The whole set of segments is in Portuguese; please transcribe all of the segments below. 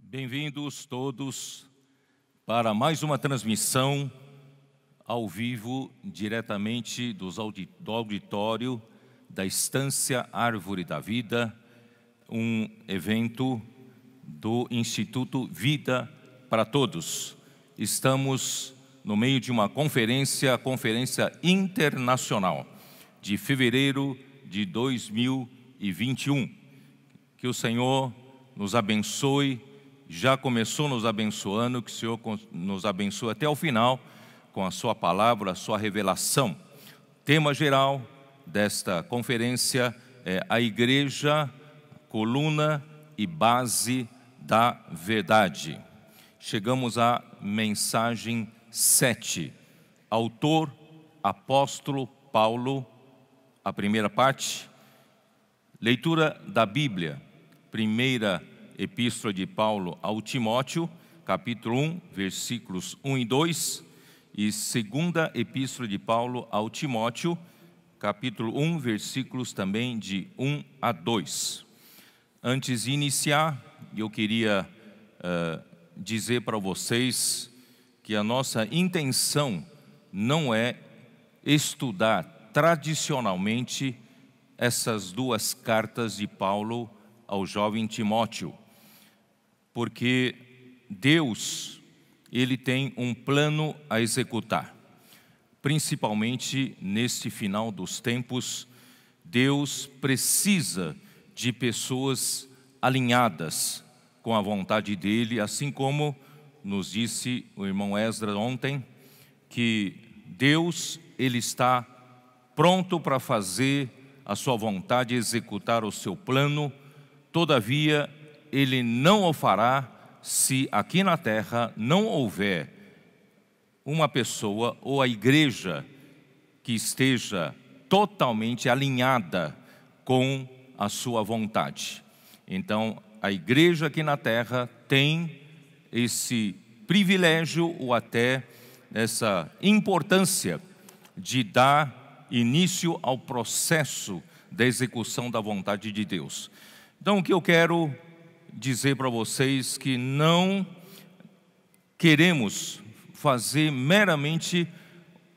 Bem-vindos todos para mais uma transmissão ao vivo, diretamente do auditório da Estância Árvore da Vida, um evento do Instituto Vida para Todos. Estamos no meio de uma conferência, a Conferência Internacional de fevereiro de 2021. Que o Senhor nos abençoe. Já começou nos abençoando, que o Senhor nos abençoe até o final com a sua palavra, a sua revelação. Tema geral desta conferência é a Igreja, coluna e base da verdade. Chegamos à mensagem 7. Autor, apóstolo Paulo, a primeira parte. Leitura da Bíblia, primeira Epístola de Paulo ao Timóteo, capítulo 1, versículos 1 e 2, e segunda Epístola de Paulo ao Timóteo, capítulo 1, versículos também de 1 a 2. Antes de iniciar, eu queria dizer para vocês que a nossa intenção não é estudar tradicionalmente essas duas cartas de Paulo ao jovem Timóteo, porque Deus, Ele tem um plano a executar. Principalmente neste final dos tempos, Deus precisa de pessoas alinhadas com a vontade dEle, assim como nos disse o irmão Esdras ontem, que Deus, Ele está pronto para fazer a sua vontade, executar o seu plano. Todavia, Ele não o fará se aqui na terra não houver uma pessoa ou a igreja que esteja totalmente alinhada com a sua vontade. Então, a igreja aqui na terra tem esse privilégio ou até essa importância de dar início ao processo da execução da vontade de Deus. Então, o que eu quero dizer para vocês que não queremos fazer meramente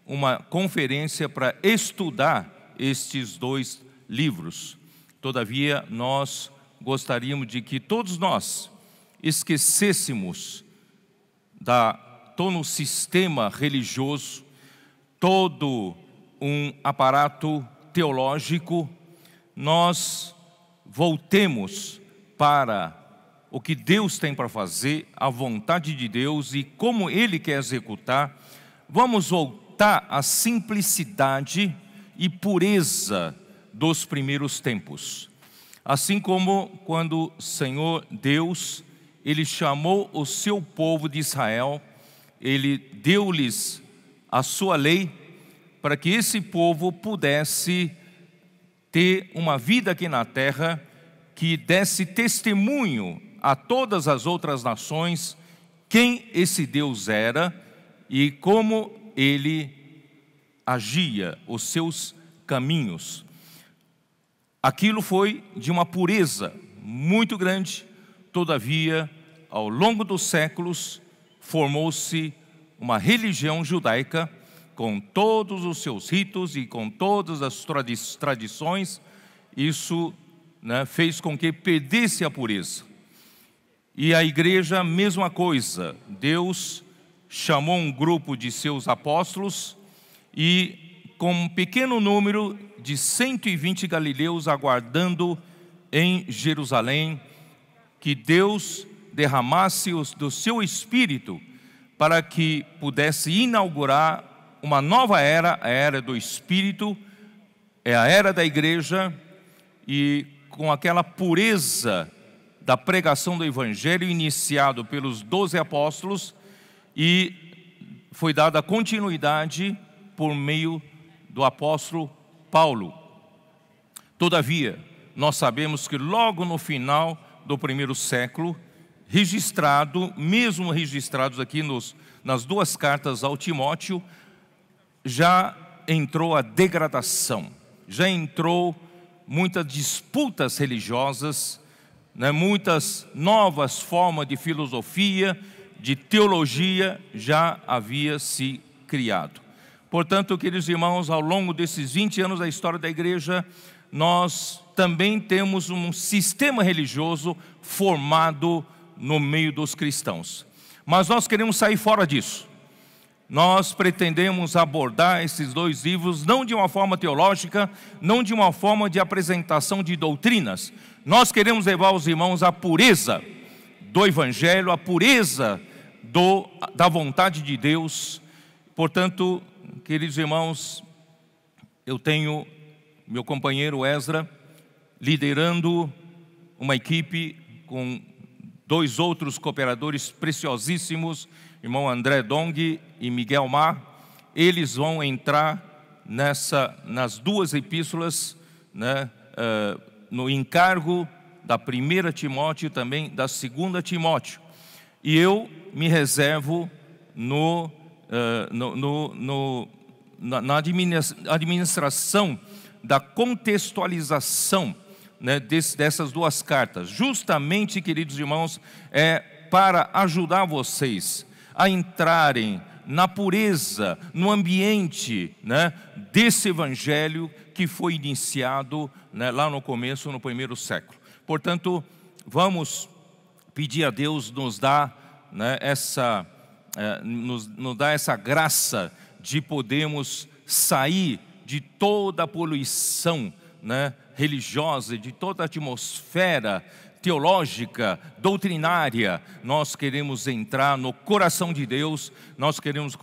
uma conferência para estudar estes dois livros. Todavia, nós gostaríamos de que todos nós esquecêssemos todo o sistema religioso, todo um aparato teológico, nós voltemos para o que Deus tem para fazer, a vontade de Deus e como Ele quer executar. Vamos voltar à simplicidade e pureza dos primeiros tempos. Assim como quando o Senhor Deus, Ele chamou o seu povo de Israel, Ele deu-lhes a sua lei para que esse povo pudesse ter uma vida aqui na terra que desse testemunho a todas as outras nações quem esse Deus era e como Ele agia, os seus caminhos. Aquilo foi de uma pureza muito grande. Todavia, ao longo dos séculos, formou-se uma religião judaica com todos os seus ritos e com todas as tradições. Isso fez com que perdesse a pureza. E a igreja, mesma coisa. Deus chamou um grupo de seus apóstolos e com um pequeno número de 120 galileus aguardando em Jerusalém que Deus derramasse do seu Espírito para que pudesse inaugurar uma nova era, a era do Espírito, é a era da igreja, e com aquela pureza da pregação do Evangelho iniciado pelos 12 apóstolos, e foi dada continuidade por meio do apóstolo Paulo. Todavia, nós sabemos que logo no final do primeiro século, mesmo registrados aqui nas duas cartas ao Timóteo, já entrou a degradação, já entrou muitas disputas religiosas, muitas novas formas de filosofia, de teologia já havia se criado. Portanto, queridos irmãos, ao longo desses 20 anos da história da igreja, nós também temos um sistema religioso formado no meio dos cristãos. Mas nós queremos sair fora disso. Nós pretendemos abordar esses dois livros não de uma forma teológica, não de uma forma de apresentação de doutrinas. Nós queremos levar os irmãos à pureza do Evangelho, à pureza da vontade de Deus. Portanto, queridos irmãos, eu tenho meu companheiro Ezra liderando uma equipe com dois outros cooperadores preciosíssimos, irmão André Dong e Miguel Mar. Eles vão entrar nas duas epístolas, no encargo da 1 Timóteo e também da 2 Timóteo. E eu me reservo na administração da contextualização dessas duas cartas, justamente, queridos irmãos, para ajudar vocês a entrarem na pureza, no ambiente desse evangelho que foi iniciado lá no começo, no primeiro século. Portanto, vamos pedir a Deus nos dar essa graça de podermos sair de toda a poluição religiosa, de toda a atmosfera teológica, doutrinária. Nós queremos entrar no coração de Deus, nós queremos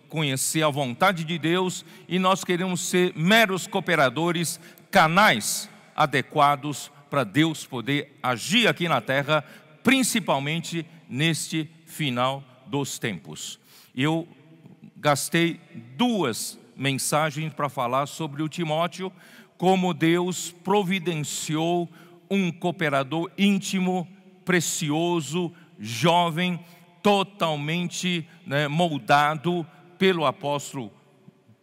conhecer a vontade de Deus e nós queremos ser meros cooperadores, canais adequados para Deus poder agir aqui na terra, principalmente neste final dos tempos. Eu gastei 2 mensagens para falar sobre o Timóteo, como Deus providenciou um cooperador íntimo, precioso, jovem, totalmente moldado pelo apóstolo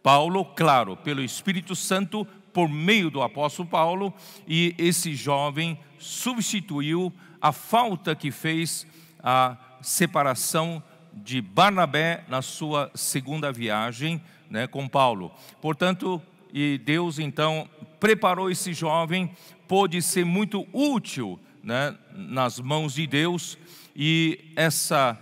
Paulo, claro, pelo Espírito Santo, por meio do apóstolo Paulo, e esse jovem substituiu a falta que fez a separação de Barnabé na sua segunda viagem com Paulo. Portanto, e Deus então preparou esse jovem, pôde ser muito útil nas mãos de Deus, e essa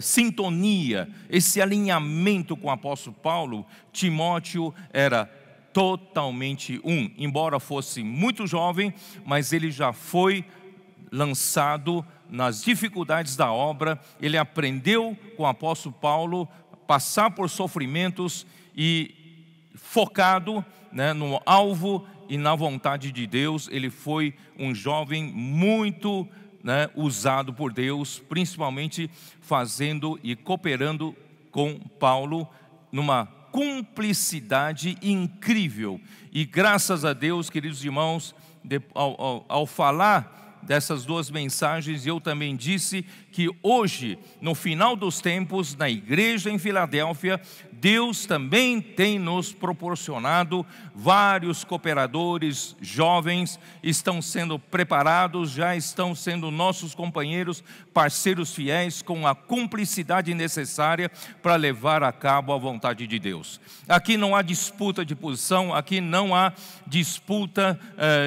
sintonia, esse alinhamento com o apóstolo Paulo, Timóteo era totalmente embora fosse muito jovem, mas ele já foi lançado nas dificuldades da obra. Ele aprendeu com o apóstolo Paulo passar por sofrimentos e focado no alvo e na vontade de Deus. Ele foi um jovem muito usado por Deus, principalmente fazendo e cooperando com Paulo numa cumplicidade incrível. E graças a Deus, queridos irmãos, ao falar dessas 2 mensagens, eu também disse que hoje, no final dos tempos, na igreja em Filadélfia, Deus também tem nos proporcionado vários cooperadores jovens, estão sendo preparados, já estão sendo nossos companheiros, parceiros fiéis, com a cumplicidade necessária para levar a cabo a vontade de Deus. Aqui não há disputa de posição, aqui não há disputa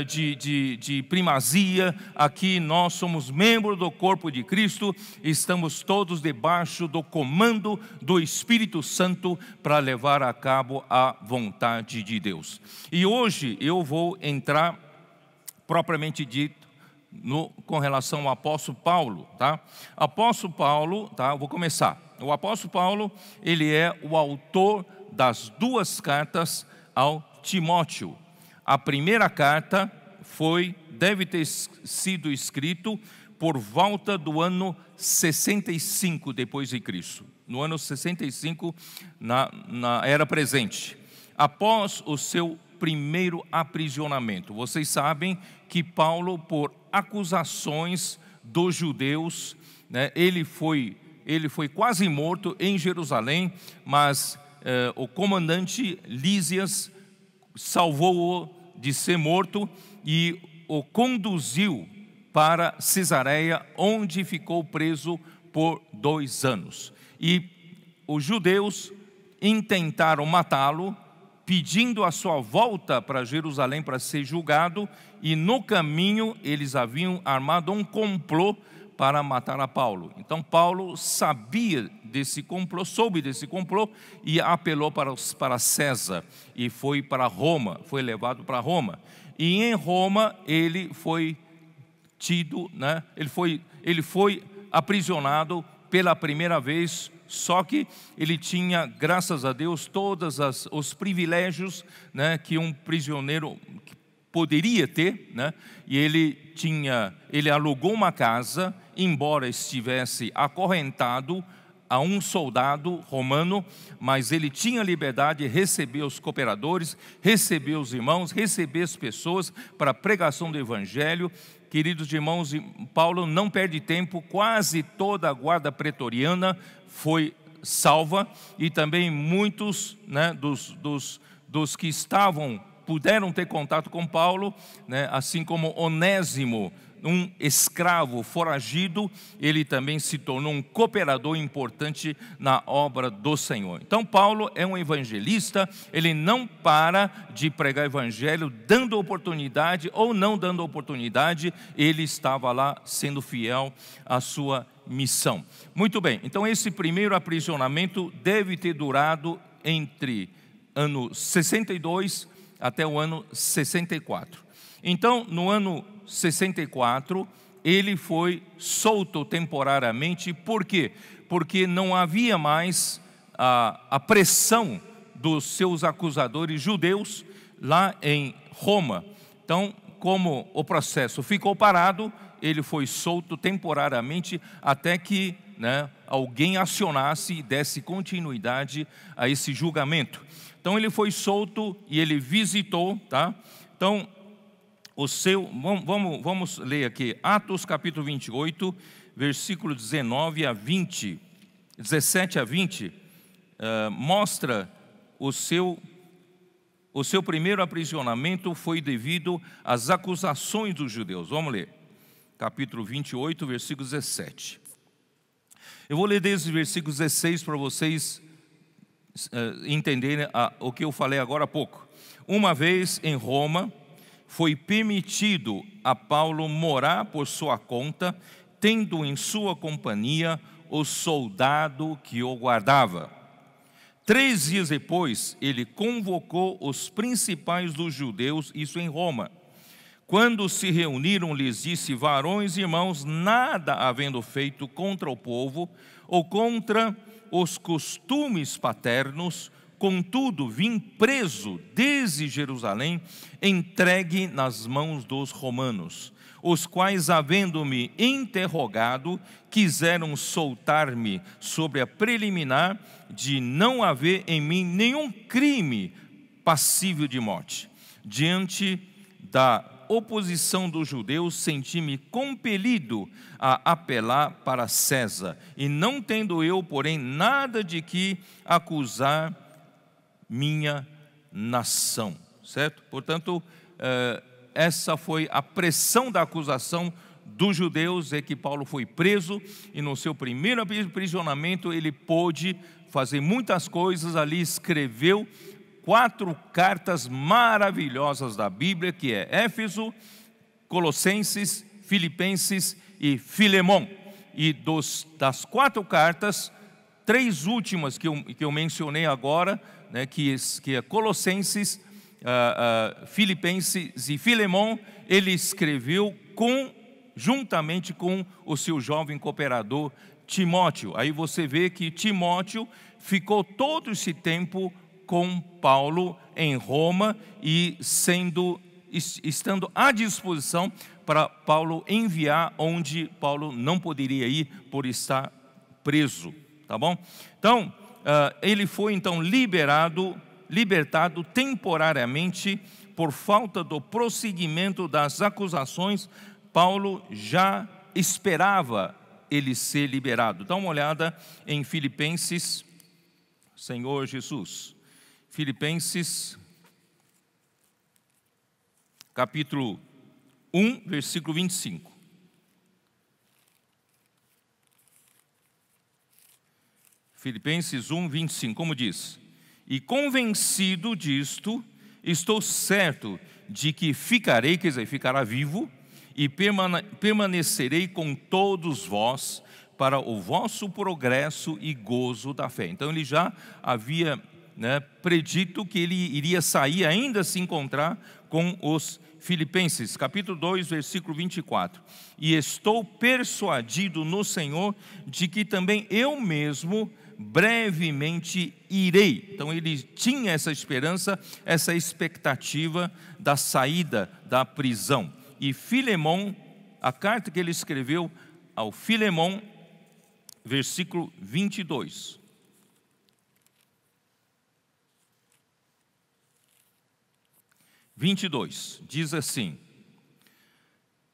de primazia, aqui nós somos membros do corpo de Cristo, estamos todos debaixo do comando do Espírito Santo para levar a cabo a vontade de Deus. E hoje eu vou entrar propriamente dito com relação ao apóstolo Paulo, tá? Apóstolo Paulo, tá? Eu vou começar. O apóstolo Paulo, ele é o autor das 2 cartas ao Timóteo. A primeira carta deve ter sido escrito por volta do ano 65 depois de Cristo. No ano 65, na era presente, após o seu primeiro aprisionamento. Vocês sabem que Paulo, por acusações dos judeus, né, ele foi quase morto em Jerusalém, mas o comandante Lísias salvou-o de ser morto e o conduziu para Cesareia, onde ficou preso por 2 anos. E os judeus intentaram matá-lo, pedindo a sua volta para Jerusalém para ser julgado, e no caminho eles haviam armado um complô para matar a Paulo. Então Paulo sabia desse complô, soube desse complô e apelou para César e foi para Roma, foi levado para Roma. E em Roma ele foi tido, né? Ele foi aprisionado pela primeira vez. Só que ele tinha, graças a Deus, todos os privilégios, né, que um prisioneiro poderia ter, né? E ele alugou uma casa, embora estivesse acorrentado a um soldado romano, mas ele tinha liberdade de receber os cooperadores, receber os irmãos, receber as pessoas para a pregação do evangelho. Queridos irmãos, Paulo não perde tempo, quase toda a guarda pretoriana foi salva, e também muitos, né, dos que puderam ter contato com Paulo, né, assim como Onésimo, um escravo foragido, ele também se tornou um cooperador importante na obra do Senhor. Então Paulo é um evangelista, ele não para de pregar evangelho, dando oportunidade ou não dando oportunidade, ele estava lá sendo fiel à sua missão. Muito bem, então esse primeiro aprisionamento deve ter durado entre ano 62 até o ano 64. Então, no ano 64, ele foi solto temporariamente. Por quê? Porque não havia mais a pressão dos seus acusadores judeus lá em Roma. Então, como o processo ficou parado, ele foi solto temporariamente até que, né, alguém acionasse e desse continuidade a esse julgamento. Então ele foi solto e ele visitou, tá? Então vamos ler aqui Atos capítulo 28, versículo 17 a 20, mostra o seu primeiro aprisionamento foi devido às acusações dos judeus. Vamos ler, capítulo 28, versículo 17. Eu vou ler desde o versículo 16 para vocês entenderem o que eu falei agora há pouco. Uma vez em Roma, foi permitido a Paulo morar por sua conta, tendo em sua companhia o soldado que o guardava. 3 dias depois, ele convocou os principais dos judeus, isso em Roma. Quando se reuniram, lhes disse: varões e irmãos, nada havendo feito contra o povo ou contra os costumes paternos, contudo vim preso desde Jerusalém, entregue nas mãos dos romanos, os quais, havendo-me interrogado, quiseram soltar-me sobre a preliminar de não haver em mim nenhum crime passível de morte. Diante da oposição dos judeus, senti-me compelido a apelar para César, e não tendo eu, porém, nada de que acusar minha nação, certo? Portanto, essa foi a pressão da acusação dos judeus, é que Paulo foi preso, e no seu primeiro aprisionamento ele pôde fazer muitas coisas ali, escreveu 4 cartas maravilhosas da Bíblia, que é Éfeso, Colossenses, Filipenses e Filemão. E das 4 cartas, 3 últimas que eu mencionei agora, né, que é Colossenses, Filipenses e Filemão, ele escreveu juntamente com o seu jovem cooperador Timóteo. Aí você vê que Timóteo ficou todo esse tempo com Paulo em Roma e sendo estando à disposição para Paulo enviar onde Paulo não poderia ir por estar preso, tá bom? Então, ele foi então libertado temporariamente por falta do prosseguimento das acusações. Paulo já esperava ele ser liberado. Dá uma olhada em Filipenses, Senhor Jesus. Filipenses, capítulo 1, versículo 25. Filipenses 1, 25, como diz: e convencido disto, estou certo de que ficarei, quer dizer, ficará vivo, e permanecerei com todos vós para o vosso progresso e gozo da fé. Então ele já havia predito que ele iria sair, ainda se encontrar com os filipenses. Capítulo 2, versículo 24. E estou persuadido no Senhor de que também eu mesmo brevemente irei. Então ele tinha essa esperança, essa expectativa da saída da prisão. E Filemão, a carta que ele escreveu ao Filemão, versículo 22. Diz assim: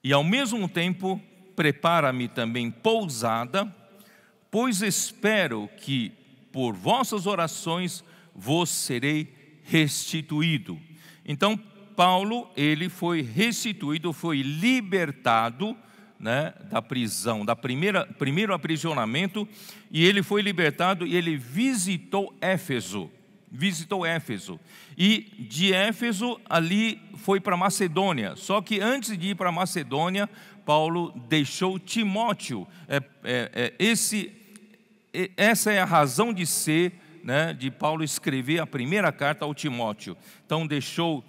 e ao mesmo tempo prepara-me também pousada, pois espero que por vossas orações vos serei restituído. Então Paulo, ele foi restituído, foi libertado da prisão, primeiro aprisionamento, e ele foi libertado e ele visitou Éfeso. E de Éfeso ali foi para Macedônia. Só que antes de ir para Macedônia, Paulo deixou Timóteo. Essa é a razão de ser, de Paulo escrever a primeira carta ao Timóteo. Então deixou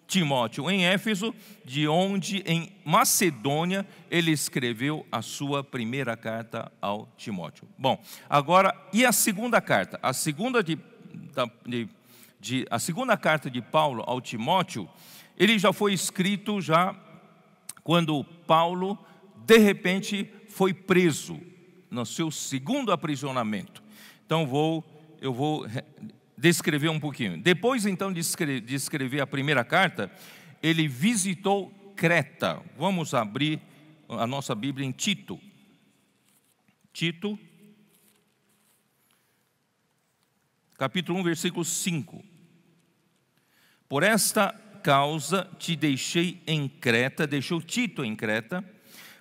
Timóteo em Éfeso, de onde em Macedônia ele escreveu a sua primeira carta ao Timóteo. Bom, agora, e a segunda carta? A segunda carta de Paulo ao Timóteo, ele já foi escrito quando Paulo, de repente, foi preso no seu segundo aprisionamento. Então eu vou descrever um pouquinho. Depois então de escrever a primeira carta, ele visitou Creta. Vamos abrir a nossa Bíblia em Tito. Tito, capítulo 1, versículo 5. Por esta causa te deixei em Creta, deixou Tito em Creta,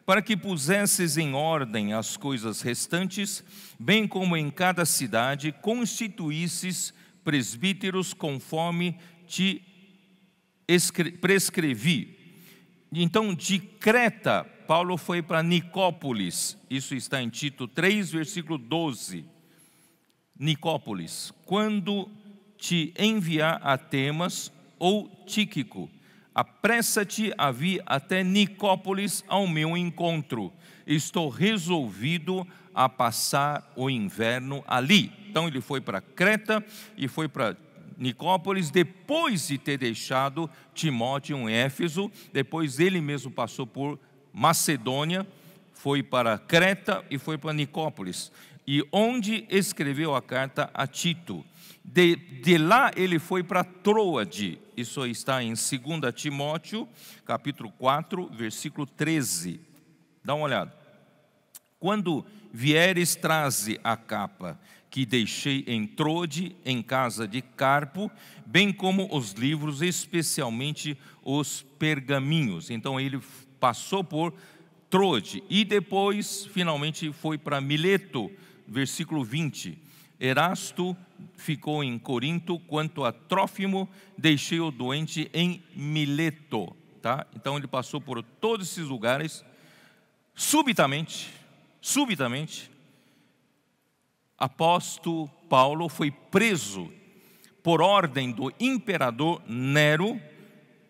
para que pusesses em ordem as coisas restantes, bem como em cada cidade constituísses presbíteros conforme te prescrevi. Então, de Creta, Paulo foi para Nicópolis. Isso está em Tito 3, versículo 12. Nicópolis. Quando te enviar a Temas ou Tíquico, apressa-te a vir até Nicópolis ao meu encontro. Estou resolvido a passar o inverno ali. Então ele foi para Creta e foi para Nicópolis, depois de ter deixado Timóteo em Éfeso. Depois ele mesmo passou por Macedônia, foi para Creta e foi para Nicópolis, e onde escreveu a carta a Tito. De lá ele foi para Troade. Isso está em 2 Timóteo, capítulo 4, versículo 13. Dá uma olhada. Quando vieres, traze a capa que deixei em Troade, em casa de Carpo, bem como os livros, especialmente os pergaminhos. Então ele passou por Troade e depois finalmente foi para Mileto, versículo 20. Erasto ficou em Corinto, quanto a Trófimo deixei o doente em Mileto. Tá? Então ele passou por todos esses lugares. Subitamente, apóstolo Paulo foi preso por ordem do imperador Nero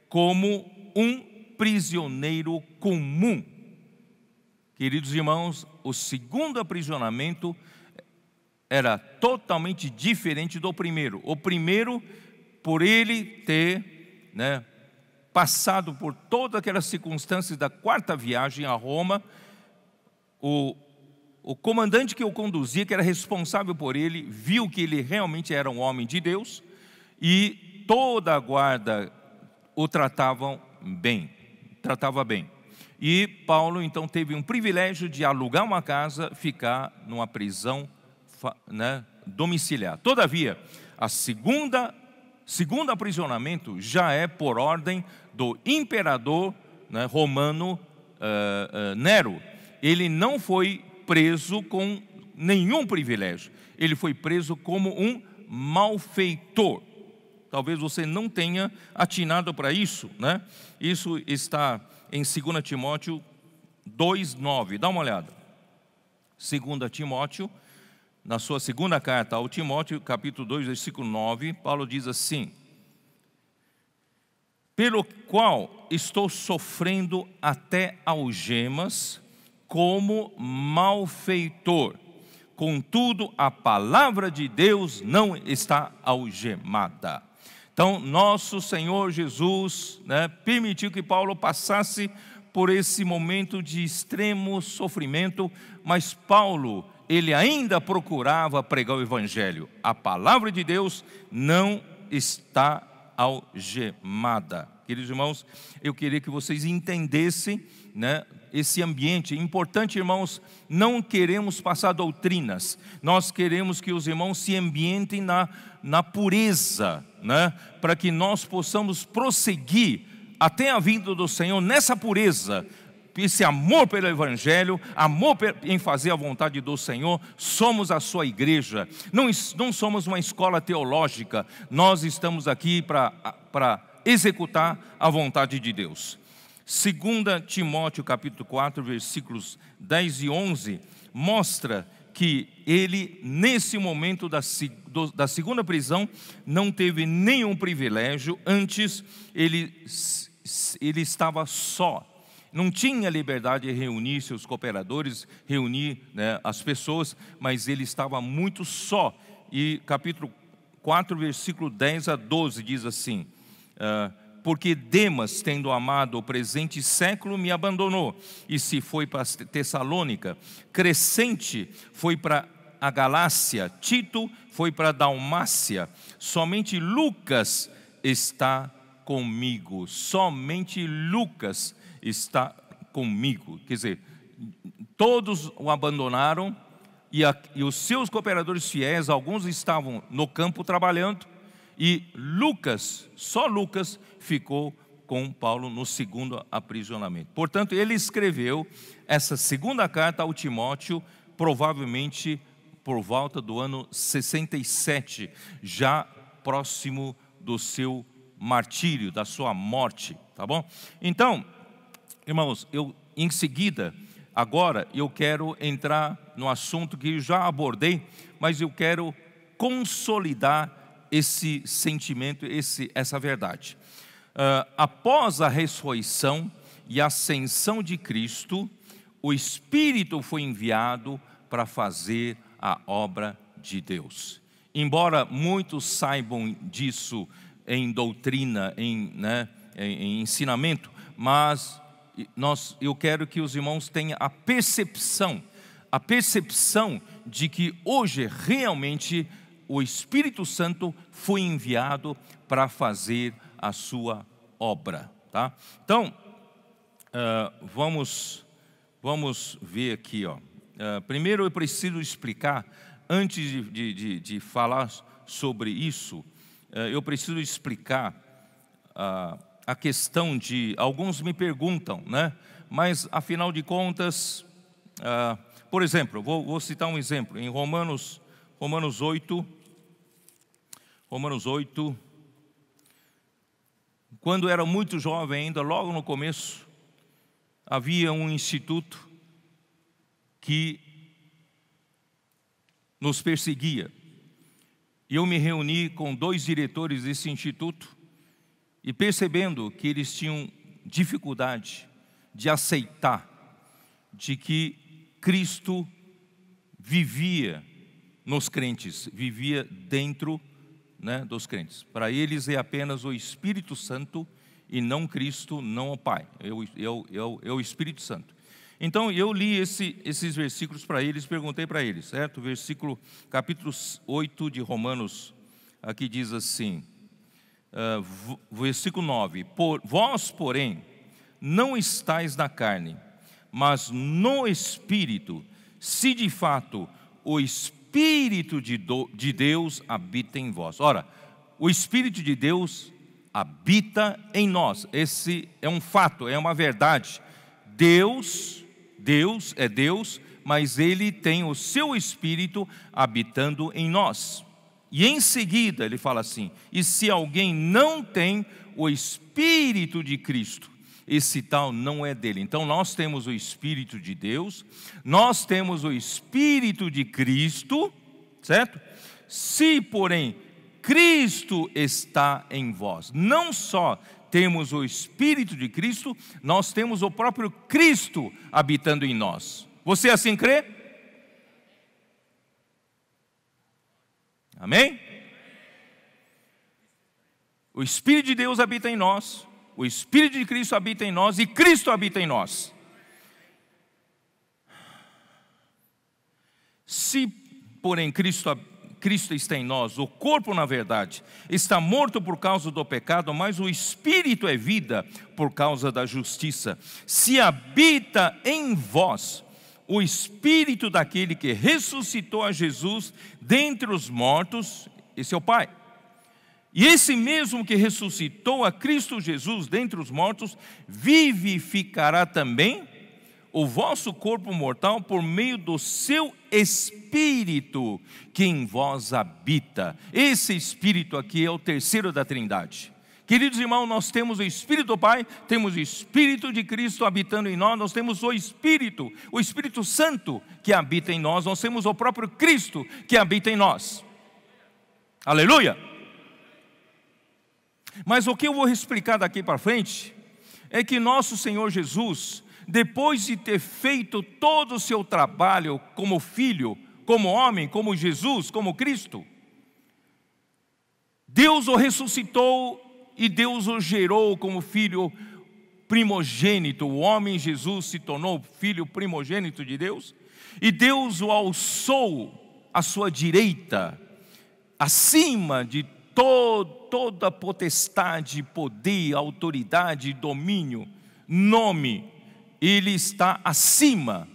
como um prisioneiro comum. Queridos irmãos, o segundo aprisionamento era totalmente diferente do primeiro. O primeiro, por ele ter passado por todas aquelas circunstâncias da quarta viagem a Roma, o comandante que o conduzia, que era responsável por ele, viu que ele realmente era um homem de Deus, e toda a guarda o tratava bem. E Paulo então teve um privilégio de alugar uma casa, ficar numa prisão, né, domiciliar. Todavia, segundo aprisionamento já é por ordem do imperador, né, romano, Nero. Ele não foi preso com nenhum privilégio, ele foi preso como um malfeitor. Talvez você não tenha atinado para isso, né? Isso está em 2 Timóteo 2,9, dá uma olhada. 2 Timóteo, na sua segunda carta ao Timóteo, capítulo 2, versículo 9, Paulo diz assim: pelo qual estou sofrendo até algemas, como malfeitor. Contudo, a palavra de Deus não está algemada. Então, nosso Senhor Jesus, né, permitiu que Paulo passasse por esse momento de extremo sofrimento, mas Paulo, ele ainda procurava pregar o Evangelho. A palavra de Deus não está algemada. Queridos irmãos, eu queria que vocês entendessem, né, esse ambiente. É importante, irmãos, não queremos passar doutrinas, nós queremos que os irmãos se ambientem na pureza, né, para que nós possamos prosseguir até a vinda do Senhor nessa pureza, esse amor pelo Evangelho, amor em fazer a vontade do Senhor. Somos a sua igreja, não somos uma escola teológica, nós estamos aqui para executar a vontade de Deus. 2 Timóteo capítulo 4, versículos 10 e 11, mostra que ele, nesse momento da segunda prisão, não teve nenhum privilégio. Antes ele estava só, não tinha liberdade de reunir seus cooperadores, reunir, né, as pessoas, mas ele estava muito só. E capítulo 4, versículo 10 a 12 diz assim: porque Demas, tendo amado o presente século, me abandonou, e se foi para Tessalônica. Crescente foi para a Galácia, Tito foi para a Dalmácia. Somente Lucas está comigo. Somente Lucas está comigo. Quer dizer, todos o abandonaram, e os seus cooperadores fiéis, alguns estavam no campo trabalhando, e Lucas, só Lucas, ficou com Paulo no segundo aprisionamento. Portanto, ele escreveu essa segunda carta ao Timóteo, provavelmente por volta do ano 67, já próximo do seu martírio, da sua morte, tá bom? Então, irmãos, em seguida, agora eu quero entrar no assunto que eu já abordei, mas eu quero consolidar esse sentimento, essa verdade. Após a ressurreição e ascensão de Cristo, o Espírito foi enviado para fazer a obra de Deus. Embora muitos saibam disso em doutrina, em ensinamento, mas eu quero que os irmãos tenham a percepção de que hoje realmente o Espírito Santo foi enviado para fazer a sua obra, tá? Então, vamos ver aqui, ó. Primeiro eu preciso explicar, antes de falar sobre isso, eu preciso explicar a questão de, alguns me perguntam, né? Mas afinal de contas, por exemplo, vou citar um exemplo, em Romanos 8, quando era muito jovem ainda, logo no começo, havia um instituto que nos perseguia. E eu me reuni com 2 diretores desse instituto, e percebendo que eles tinham dificuldade de aceitar de que Cristo vivia nos crentes, vivia dentro, né, dos crentes. Para eles é apenas o Espírito Santo e não Cristo, não o Pai, é o Espírito Santo. Então eu li esses versículos para eles, perguntei para eles, certo? Capítulo 8 de Romanos, aqui diz assim, versículo 9: Vós, porém, não estáis na carne, mas no Espírito, se de fato o Espírito de Deus habita em vós. Ora, o Espírito de Deus habita em nós. Esse é um fato, é uma verdade. Deus é Deus, mas Ele tem o seu Espírito habitando em nós. E em seguida ele fala assim: e se alguém não tem o Espírito de Cristo, esse tal não é dele. Então nós temos o Espírito de Deus, nós temos o Espírito de Cristo, certo? Se porém Cristo está em vós, não só temos o Espírito de Cristo, nós temos o próprio Cristo habitando em nós. Você assim crê? Amém? O Espírito de Deus habita em nós, o Espírito de Cristo habita em nós e Cristo habita em nós. Se, porém, Cristo está em nós, o corpo, na verdade, está morto por causa do pecado, mas o Espírito é vida por causa da justiça. Se habita em vós o Espírito daquele que ressuscitou a Jesus dentre os mortos, esse é o Pai. E esse mesmo que ressuscitou a Cristo Jesus dentre os mortos, vivificará também o vosso corpo mortal por meio do seu Espírito que em vós habita. Esse Espírito aqui é o terceiro da Trindade. Queridos irmãos, nós temos o Espírito do Pai, temos o Espírito de Cristo habitando em nós, nós temos o Espírito Santo que habita em nós, nós temos o próprio Cristo que habita em nós. Aleluia! Mas o que eu vou explicar daqui para frente é que nosso Senhor Jesus, depois de ter feito todo o seu trabalho como filho, como homem, como Jesus, como Cristo, Deus o ressuscitou e Deus o gerou como filho primogênito. O homem Jesus se tornou filho primogênito de Deus, e Deus o alçou à sua direita, acima de toda potestade, poder, autoridade, domínio, nome. Ele está acima.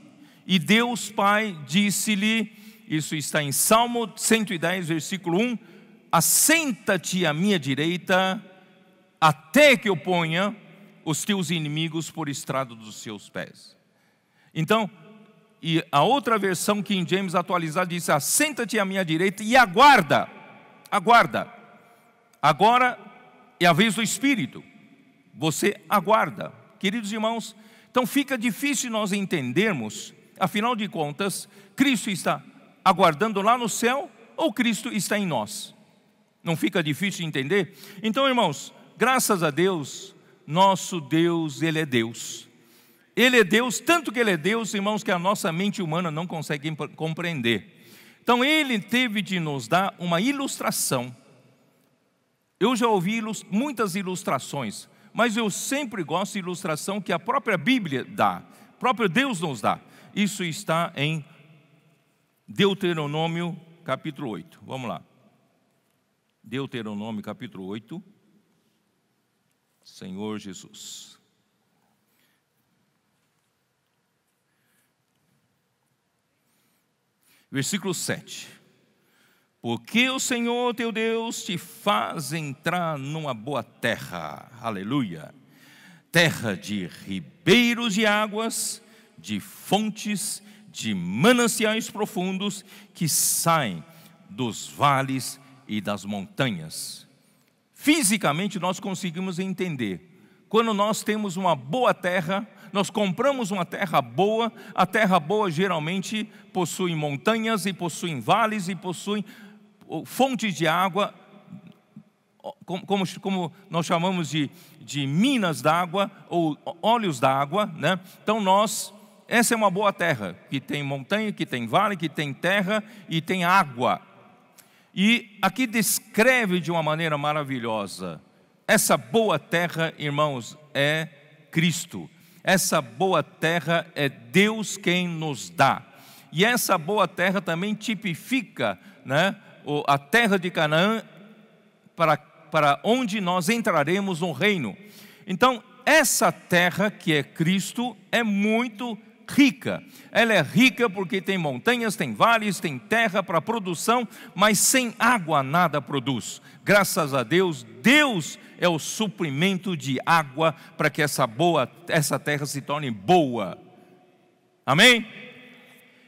E Deus Pai disse-lhe, isso está em Salmo 110, versículo 1: assenta-te à minha direita, até que eu ponha os teus inimigos por estrado dos seus pés. Então, e a outra versão, King James atualizada, diz: assenta-te à minha direita e aguarda. Agora é a vez do Espírito. Você aguarda. Queridos irmãos, então fica difícil nós entendermos, afinal de contas, Cristo está aguardando lá no céu ou Cristo está em nós? Não fica difícil de entender? Então, irmãos, graças a Deus, nosso Deus, Ele é Deus. Ele é Deus, tanto que Ele é Deus, irmãos, que a nossa mente humana não consegue compreender. Então Ele teve de nos dar uma ilustração. Eu já ouvi muitas ilustrações, mas eu sempre gosto de ilustração que a própria Bíblia dá, o próprio Deus nos dá. Isso está em Deuteronômio capítulo 8. Vamos lá. Deuteronômio capítulo 8. Senhor Jesus. Versículo 7. Porque o Senhor teu Deus te faz entrar numa boa terra, aleluia, terra de ribeiros de águas, de fontes, de mananciais profundos, que saem dos vales e das montanhas. Fisicamente nós conseguimos entender, quando nós temos uma boa terra, nós compramos uma terra boa, a terra boa geralmente possui montanhas e possui vales e possui fontes de água, como nós chamamos de minas d'água ou óleos d'água, né? Então essa é uma boa terra, que tem montanha, que tem vale, que tem terra e tem água. E aqui descreve de uma maneira maravilhosa Essa boa terra, irmãos, é Cristo. Essa boa terra é Deus quem nos dá. E essa boa terra também tipifica, né, a terra de Canaã, para onde nós entraremos no reino. Então, essa terra que é Cristo é muito rica. Ela é rica porque tem montanhas, tem vales, tem terra para produção, mas sem água nada produz. Graças a Deus, Deus é o suprimento de água para que essa terra se torne boa. Amém?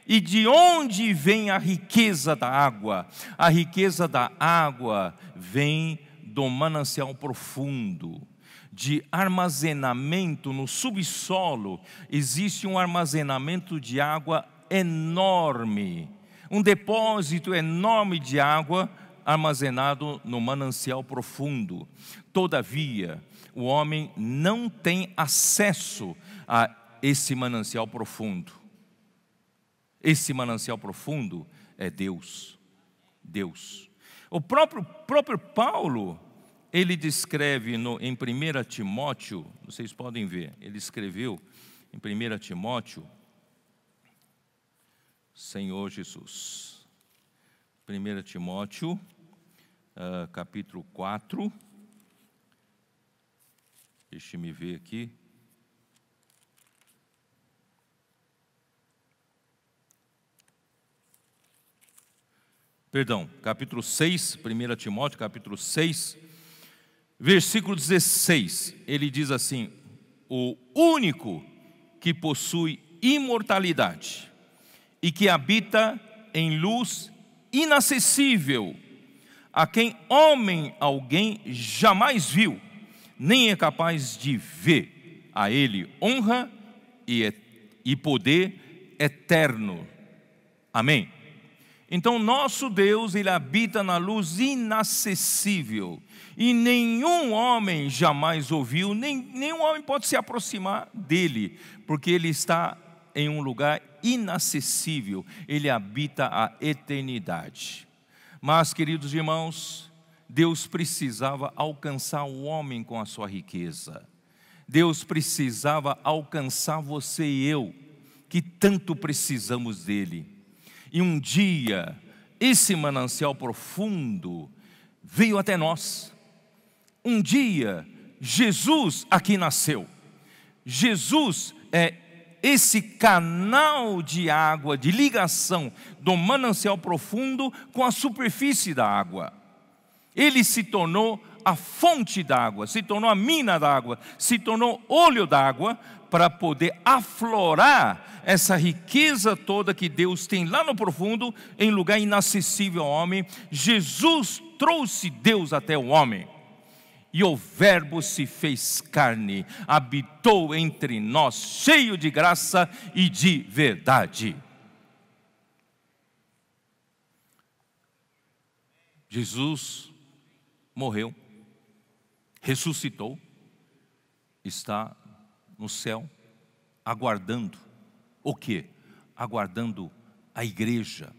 E de onde vem a riqueza da água? A riqueza da água vem do manancial profundo, de armazenamento no subsolo. Existe um armazenamento de água enorme, um depósito enorme de água armazenado no manancial profundo. Todavia, o homem não tem acesso a esse manancial profundo. Esse manancial profundo é Deus. Deus. O próprio Paulo, ele descreve em 1 Timóteo, vocês podem ver, ele escreveu em 1 Timóteo, Senhor Jesus, 1 Timóteo, capítulo 4, deixe-me ver aqui, capítulo 6, 1 Timóteo, capítulo 6, versículo 16, ele diz assim: o único que possui imortalidade e que habita em luz inacessível, a quem alguém jamais viu, nem é capaz de ver, a ele honra e poder eterno. Amém? Então nosso Deus, ele habita na luz inacessível, e nenhum homem jamais ouviu, nenhum homem pode se aproximar dele, porque ele está em um lugar inacessível, ele habita a eternidade. Mas, queridos irmãos, Deus precisava alcançar o homem com a sua riqueza. Deus precisava alcançar você e eu, que tanto precisamos dele. E um dia, esse manancial profundo veio até nós. Um dia, Jesus aqui nasceu. Jesus é esse canal de água, de ligação do manancial profundo com a superfície da água. Ele se tornou a fonte d'água, se tornou a mina d'água, se tornou olho d'água, para poder aflorar essa riqueza toda que Deus tem lá no profundo, em lugar inacessível ao homem. Jesus trouxe Deus até o homem, e o Verbo se fez carne, habitou entre nós, cheio de graça e de verdade. Jesus morreu, ressuscitou, está no céu, aguardando o quê? Aguardando a igreja,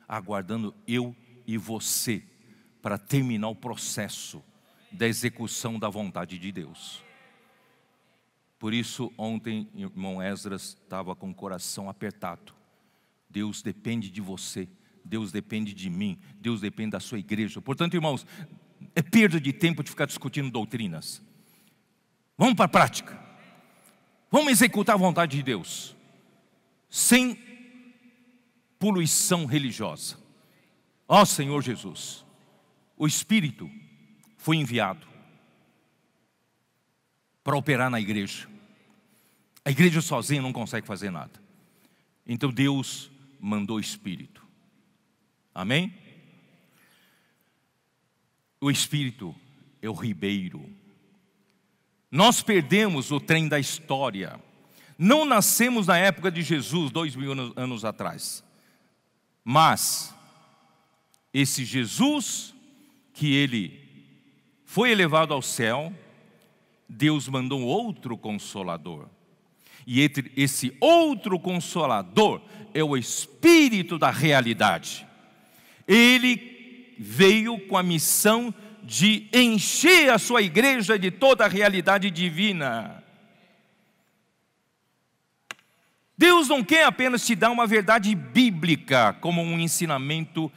aguardando eu e você, para terminar o processo da execução da vontade de Deus. Por isso, ontem, irmão Esdras estava com o coração apertado. Deus depende de você, Deus depende de mim, Deus depende da sua igreja. Portanto, irmãos, é perda de tempo de ficar discutindo doutrinas. Vamos para a prática. Vamos executar a vontade de Deus, sem poluição religiosa. Ó Senhor Jesus, o Espírito foi enviado para operar na igreja. A igreja sozinha não consegue fazer nada. Então Deus mandou o Espírito. Amém? O Espírito é o ribeiro. Nós perdemos o trem da história. Não nascemos na época de Jesus, 2000 anos atrás. Mas esse Jesus, que ele foi elevado ao céu, Deus mandou um outro Consolador. E esse outro Consolador é o Espírito da realidade. Ele veio com a missão de encher a sua igreja de toda a realidade divina. Deus não quer apenas te dar uma verdade bíblica como um ensinamento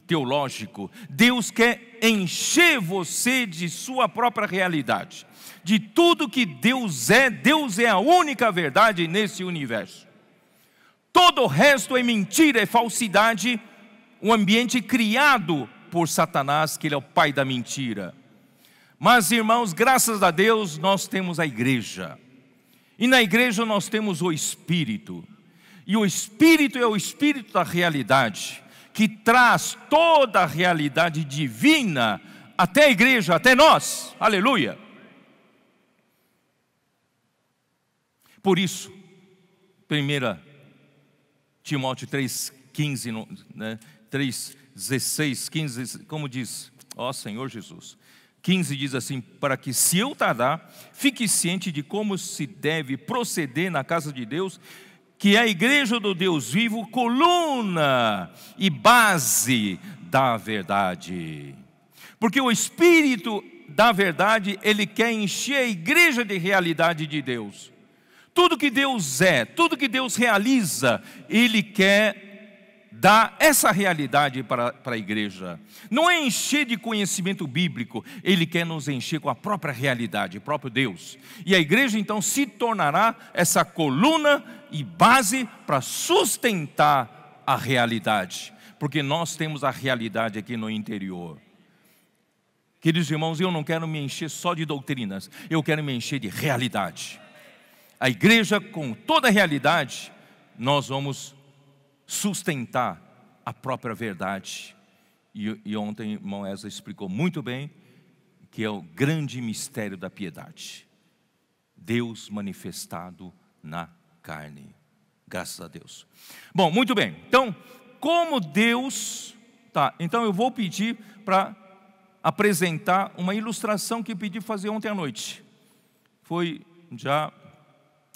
teológico. Deus quer encher você de sua própria realidade, de tudo que Deus é. Deus é a única verdade nesse universo. Todo o resto é mentira, é falsidade, um ambiente criado por Satanás, que ele é o pai da mentira. Mas, irmãos, graças a Deus nós temos a igreja. E na igreja nós temos o Espírito. E o Espírito é o Espírito da realidade, que traz toda a realidade divina até a igreja, até nós. Aleluia! Por isso, 1 Timóteo 3,15, né? 3,16, 15, como diz, ó Senhor Jesus, 15 diz assim: para que, se eu tardar, fique ciente de como se deve proceder na casa de Deus, que é a igreja do Deus vivo, coluna e base da verdade. Porque o Espírito da verdade, ele quer encher a igreja de realidade de Deus. Tudo que Deus é, tudo que Deus realiza, ele quer dar essa realidade para a igreja. Não é encher de conhecimento bíblico, ele quer nos encher com a própria realidade, o próprio Deus. E a igreja então se tornará essa coluna e base para sustentar a realidade, porque nós temos a realidade aqui no interior. Queridos irmãos, eu não quero me encher só de doutrinas, eu quero me encher de realidade. A igreja, com toda a realidade, nós vamos sustentar a própria verdade. E ontem o irmão Ezra explicou muito bem que é o grande mistério da piedade. Deus manifestado na carne. Graças a Deus. Bom, muito bem. Então, como Deus... então eu vou pedir para apresentar uma ilustração que pedi fazer ontem à noite.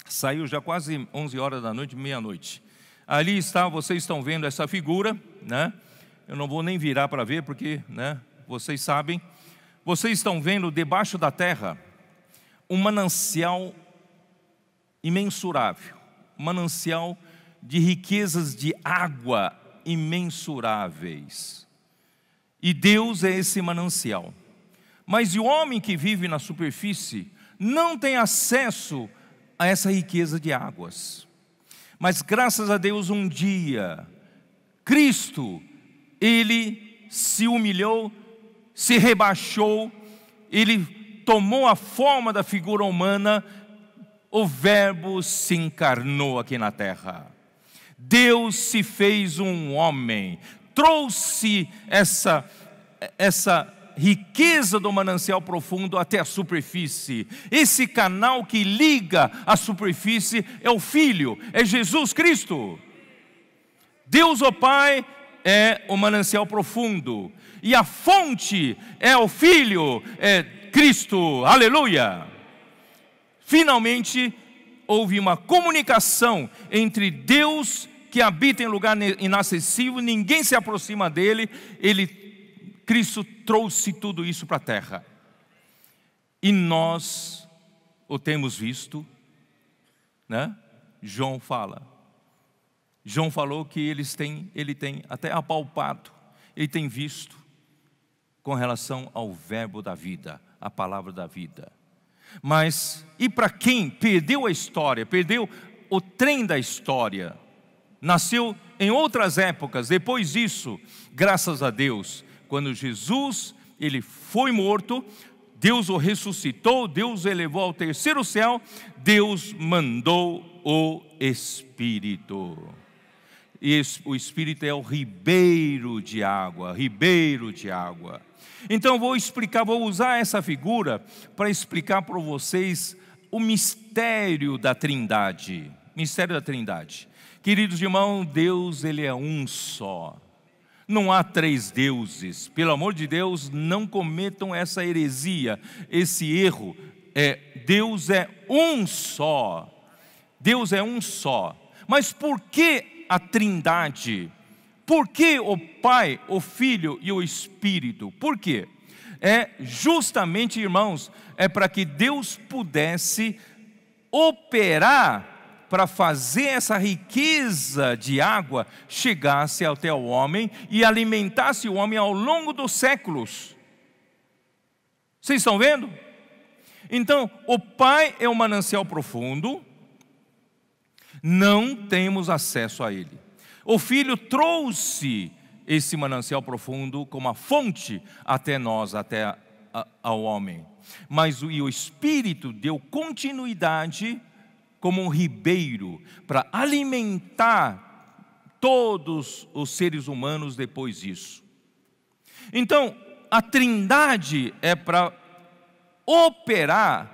Saiu já quase 11 horas da noite, meia-noite. Ali está, vocês estão vendo essa figura, né? Eu não vou nem virar para ver, porque, né, vocês sabem. Vocês estão vendo debaixo da terra um manancial imensurável, um manancial de riquezas de água imensuráveis. E Deus é esse manancial. Mas o homem que vive na superfície não tem acesso a essa riqueza de águas. Mas graças a Deus, um dia, Cristo, ele se humilhou, se rebaixou, ele tomou a forma da figura humana, o Verbo se encarnou aqui na terra. Deus se fez um homem, trouxe essa riqueza do manancial profundo até a superfície. Esse canal que liga a superfície é o Filho, é Jesus Cristo. Deus o Pai é o manancial profundo, e a fonte é o Filho, é Cristo. Aleluia! Finalmente houve uma comunicação entre Deus, que habita em lugar inacessível, ninguém se aproxima dele. Cristo trouxe tudo isso para a terra. E nós o temos visto, né? João falou que ele tem até apalpado, ele tem visto com relação ao verbo da vida, a palavra da vida. Mas, e para quem perdeu a história, perdeu o trem da história, nasceu em outras épocas, depois disso, graças a Deus, quando Jesus, ele foi morto, Deus o ressuscitou, Deus o elevou ao terceiro céu, Deus mandou o Espírito. E o Espírito é o ribeiro de água, ribeiro de água. Então vou usar essa figura para explicar para vocês o mistério da Trindade. Mistério da Trindade. Queridos irmãos, Deus, ele é um só. Não há três deuses. Pelo amor de Deus, não cometam essa heresia, esse erro. Deus é um só. Deus é um só. Mas por que a Trindade? Por que o Pai, o Filho e o Espírito? Por quê? é justamente, irmãos, é para que Deus pudesse operar para fazer essa riqueza de água chegasse até o homem e alimentasse o homem ao longo dos séculos. Vocês estão vendo? Então, o Pai é um manancial profundo, não temos acesso a ele. O Filho trouxe esse manancial profundo como a fonte até nós, até ao homem. Mas o Espírito deu continuidade como um ribeiro para alimentar todos os seres humanos depois disso. Então, a Trindade é para operar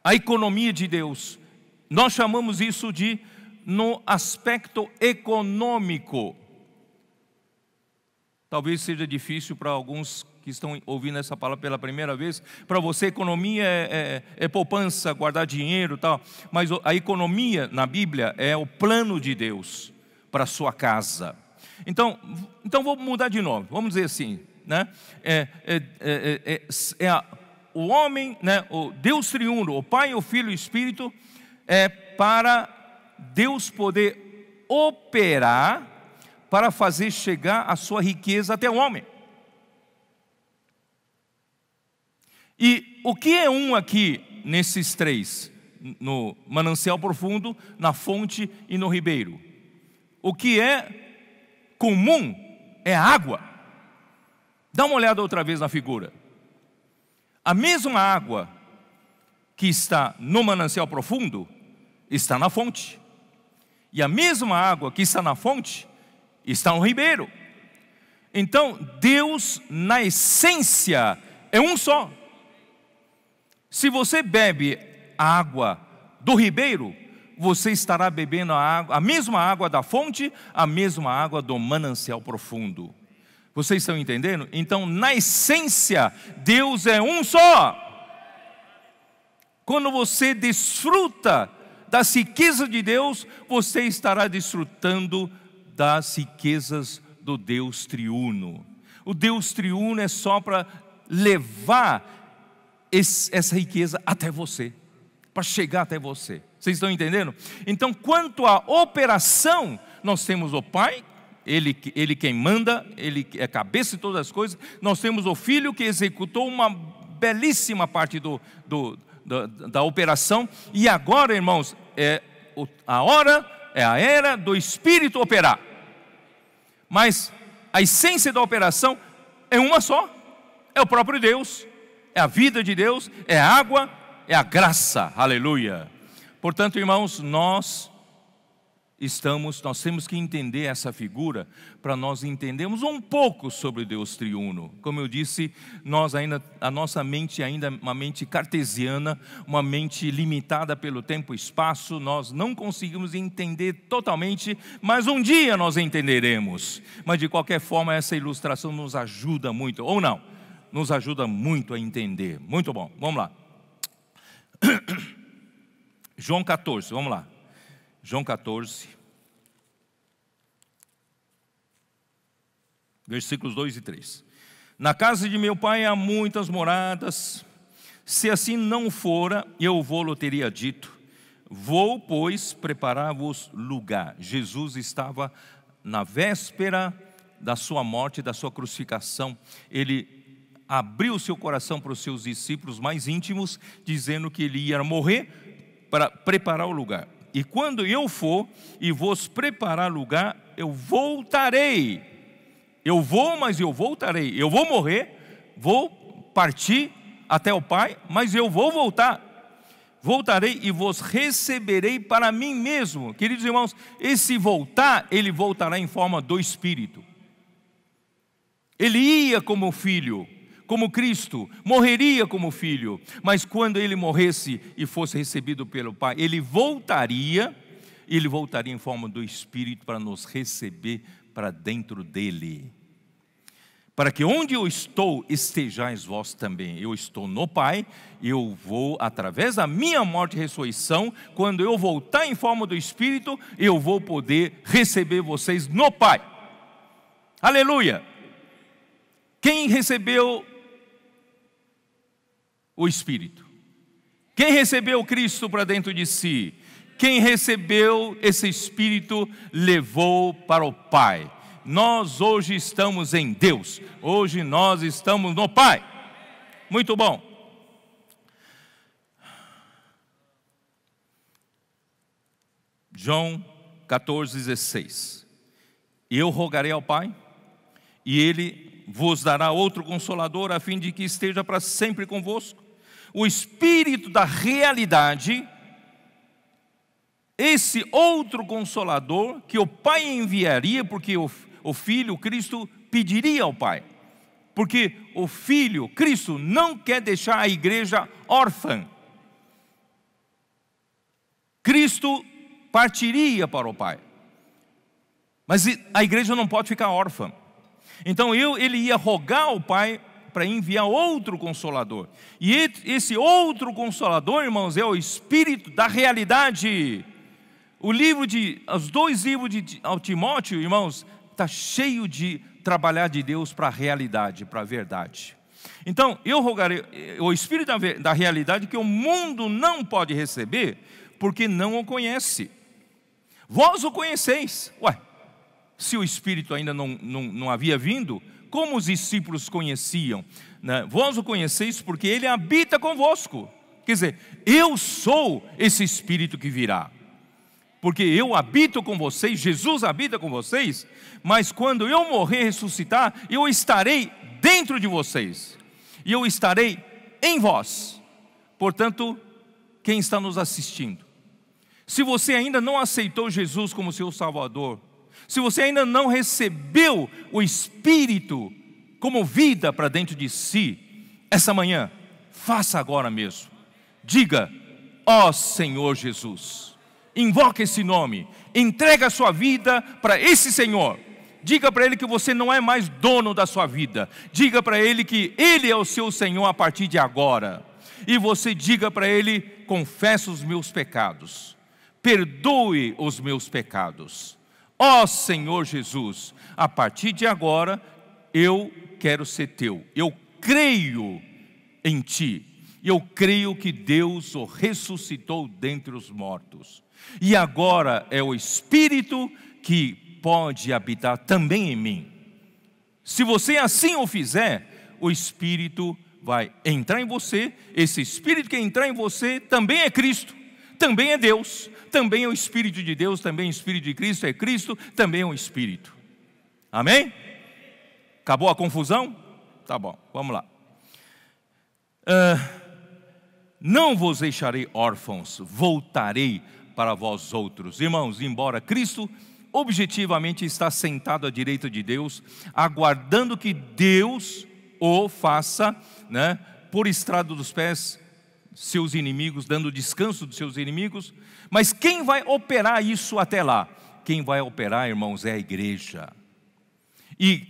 a economia de Deus. Nós chamamos isso de no aspecto econômico. Talvez seja difícil para alguns que estão ouvindo essa palavra pela primeira vez. Para você, economia é poupança, guardar dinheiro e tal. Mas a economia na Bíblia é o plano de Deus para a sua casa. Então vou mudar de novo. Vamos dizer assim, né? O homem, né? O Deus triuno, o Pai, o Filho e o Espírito, é para Deus poder operar para fazer chegar a sua riqueza até o homem. E o que é um aqui nesses três? No manancial profundo, na fonte e no ribeiro. O que é comum é a água. Dá uma olhada outra vez na figura. A mesma água que está no manancial profundo está na fonte. E a mesma água que está na fonte está no ribeiro. Então, Deus, na essência, é um só. Se você bebe a água do ribeiro, você estará bebendo a mesma água da fonte, a mesma água do manancial profundo. Vocês estão entendendo? Então, na essência, Deus é um só. Quando você desfruta das riquezas de Deus, você estará desfrutando das riquezas do Deus triuno. O Deus triuno é só para levar essa riqueza até você, para chegar até você. Vocês estão entendendo? Então, quanto à operação, nós temos o Pai, Ele quem manda, Ele é a cabeça de todas as coisas. Nós temos o Filho que executou uma belíssima parte da operação. E agora, irmãos, a era do Espírito operar. Mas a essência da operação é uma só, é o próprio Deus. É a vida de Deus, é a água, é a graça, aleluia. Portanto, irmãos, nós temos que entender essa figura para nós entendermos um pouco sobre Deus triuno. Como eu disse, a nossa mente ainda é uma mente cartesiana, uma mente limitada pelo tempo e espaço. Nós não conseguimos entender totalmente, mas um dia nós entenderemos. Mas de qualquer forma, essa ilustração nos ajuda muito, ou não? Nos ajuda muito a entender. Muito bom, vamos lá. João 14, vamos lá. João 14, versículos 2 e 3. Na casa de meu pai há muitas moradas. Se assim não fora, eu vou-lhe teria dito. Vou, pois, preparar-vos lugar. Jesus estava na véspera da sua morte, da sua crucificação. Ele abriu seu coração para os seus discípulos mais íntimos, dizendo que ele ia morrer para preparar o lugar. E quando eu for e vos preparar lugar, eu voltarei. Eu vou, mas eu voltarei. Eu vou morrer, vou partir até o Pai, mas eu vou voltar. Voltarei e vos receberei para mim mesmo. Queridos irmãos, esse voltar, ele voltará em forma do Espírito. Ele ia como filho, como Cristo, morreria como filho, mas quando ele morresse e fosse recebido pelo Pai, ele voltaria em forma do Espírito para nos receber para dentro dele. Para que onde eu estou, estejais vós também. Eu estou no Pai, eu vou, através da minha morte e ressurreição, quando eu voltar em forma do Espírito, eu vou poder receber vocês no Pai. Aleluia! Quem recebeu O Espírito. Quem recebeu Cristo para dentro de si? Quem recebeu esse Espírito levou para o Pai. Nós hoje estamos em Deus. Hoje nós estamos no Pai. Muito bom. João 14,16. Eu rogarei ao Pai, e Ele vos dará outro Consolador, a fim de que esteja para sempre convosco. O Espírito da realidade, esse outro Consolador, que o Pai enviaria, porque o Filho, Cristo, pediria ao Pai. Porque o Filho, Cristo, não quer deixar a igreja órfã. Cristo partiria para o Pai. Mas a igreja não pode ficar órfã. Então ele ia rogar ao Pai para enviar outro Consolador. E esse outro Consolador, irmãos, é o Espírito da realidade. Os dois livros de Timóteo, irmãos, está cheio de trabalhar de Deus para a realidade, para a verdade. Então, eu rogarei o Espírito da realidade, que o mundo não pode receber, porque não o conhece. Vós o conheceis. Ué, se o Espírito ainda não havia vindo, como os discípulos conheciam? Né? Vós o conheceis porque Ele habita convosco. Quer dizer, eu sou esse Espírito que virá. Porque eu habito com vocês, Jesus habita com vocês, mas quando eu morrer e ressuscitar, eu estarei dentro de vocês, e eu estarei em vós. Portanto, quem está nos assistindo, se você ainda não aceitou Jesus como seu Salvador, se você ainda não recebeu o Espírito como vida para dentro de si, essa manhã, faça agora mesmo. Diga: ó Senhor Jesus. Invoque esse nome, entrega a sua vida para esse Senhor. Diga para Ele que você não é mais dono da sua vida. Diga para Ele que Ele é o seu Senhor a partir de agora. E você diga para Ele: confesso os meus pecados, perdoe os meus pecados. Ó Senhor Jesus, a partir de agora eu quero ser teu. Eu creio em Ti. Eu creio que Deus o ressuscitou dentre os mortos. E agora é o Espírito que pode habitar também em mim. Se você assim o fizer, o Espírito vai entrar em você. Esse Espírito que entrar em você também é Cristo, também é Deus, também é o Espírito de Deus, também é o Espírito de Cristo, é Cristo, também é o Espírito. Amém? Acabou a confusão? Tá bom, vamos lá. Não vos deixarei órfãos, voltarei para vós outros. Irmãos, embora Cristo objetivamente está sentado à direita de Deus, aguardando que Deus o faça, né, por estrado dos pés seus inimigos, dando descanso dos seus inimigos. Mas quem vai operar isso até lá? Quem vai operar, irmãos, é a igreja. E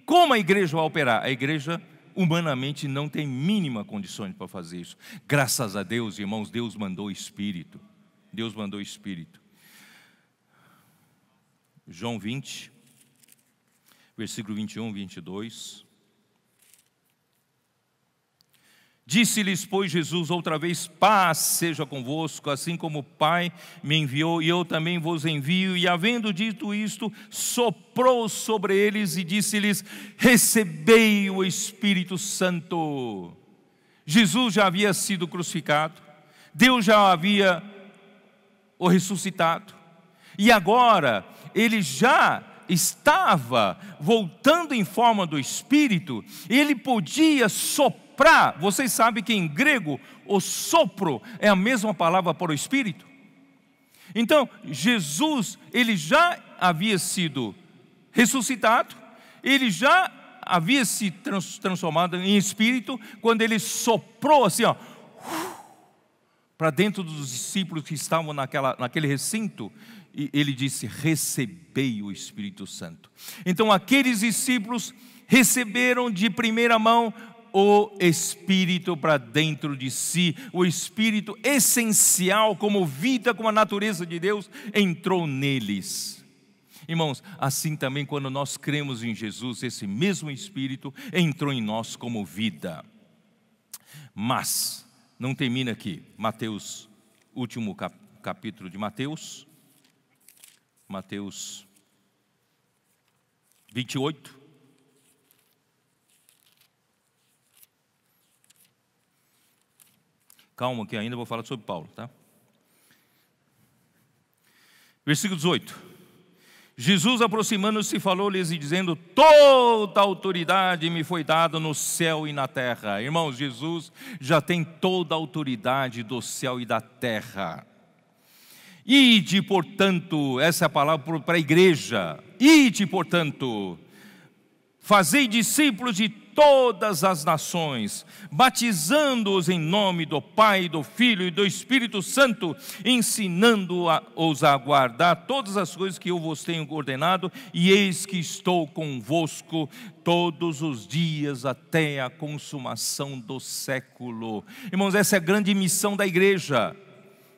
como a igreja vai operar? A igreja humanamente não tem mínima condições para fazer isso. Graças a Deus, irmãos, Deus mandou o Espírito. Deus mandou o Espírito. João 20, versículo 21, 22. Disse-lhes, pois, Jesus outra vez: paz seja convosco, assim como o Pai me enviou, e eu também vos envio. E havendo dito isto, soprou sobre eles e disse-lhes: recebei o Espírito Santo. Jesus já havia sido crucificado, Deus já havia o ressuscitado, e agora ele já estava voltando em forma do Espírito. Ele podia soprar. Vocês sabem que em grego o sopro é a mesma palavra para o Espírito. Então Jesus, ele já havia sido ressuscitado, ele já havia se transformado em Espírito, quando ele soprou assim, ó, para dentro dos discípulos que estavam naquele recinto, e ele disse: recebei o Espírito Santo. Então aqueles discípulos receberam de primeira mão o Espírito para dentro de si. O Espírito essencial, como vida, como a natureza de Deus, entrou neles. Irmãos, assim também quando nós cremos em Jesus, esse mesmo Espírito entrou em nós como vida. Mas não termina aqui. Mateus, último capítulo de Mateus. Mateus 28. Calma que ainda vou falar sobre Paulo, tá? Versículo 18. Jesus, aproximando-se, falou-lhes e dizendo: toda autoridade me foi dada no céu e na terra. Irmãos, Jesus já tem toda a autoridade do céu e da terra. Ide, portanto, essa é a palavra para a igreja. Ide, portanto, fazei discípulos de todas as nações, batizando-os em nome do Pai, do Filho e do Espírito Santo, ensinando-os a guardar todas as coisas que eu vos tenho ordenado, e eis que estou convosco todos os dias até a consumação do século. Irmãos, essa é a grande missão da igreja.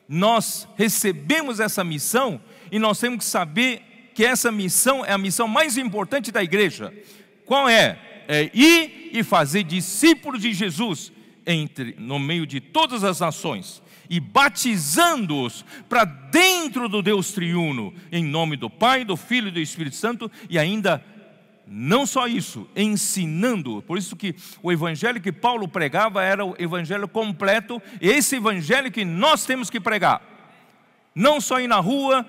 Nós recebemos essa missão e nós temos que saber que essa missão é a missão mais importante da igreja. Qual é? É ir e fazer discípulos de Jesus no meio de todas as nações e batizando-os para dentro do Deus triuno, em nome do Pai, do Filho e do Espírito Santo, e ainda não só isso, ensinando. Por isso que o evangelho que Paulo pregava era o evangelho completo, e esse evangelho que nós temos que pregar, não só ir na rua,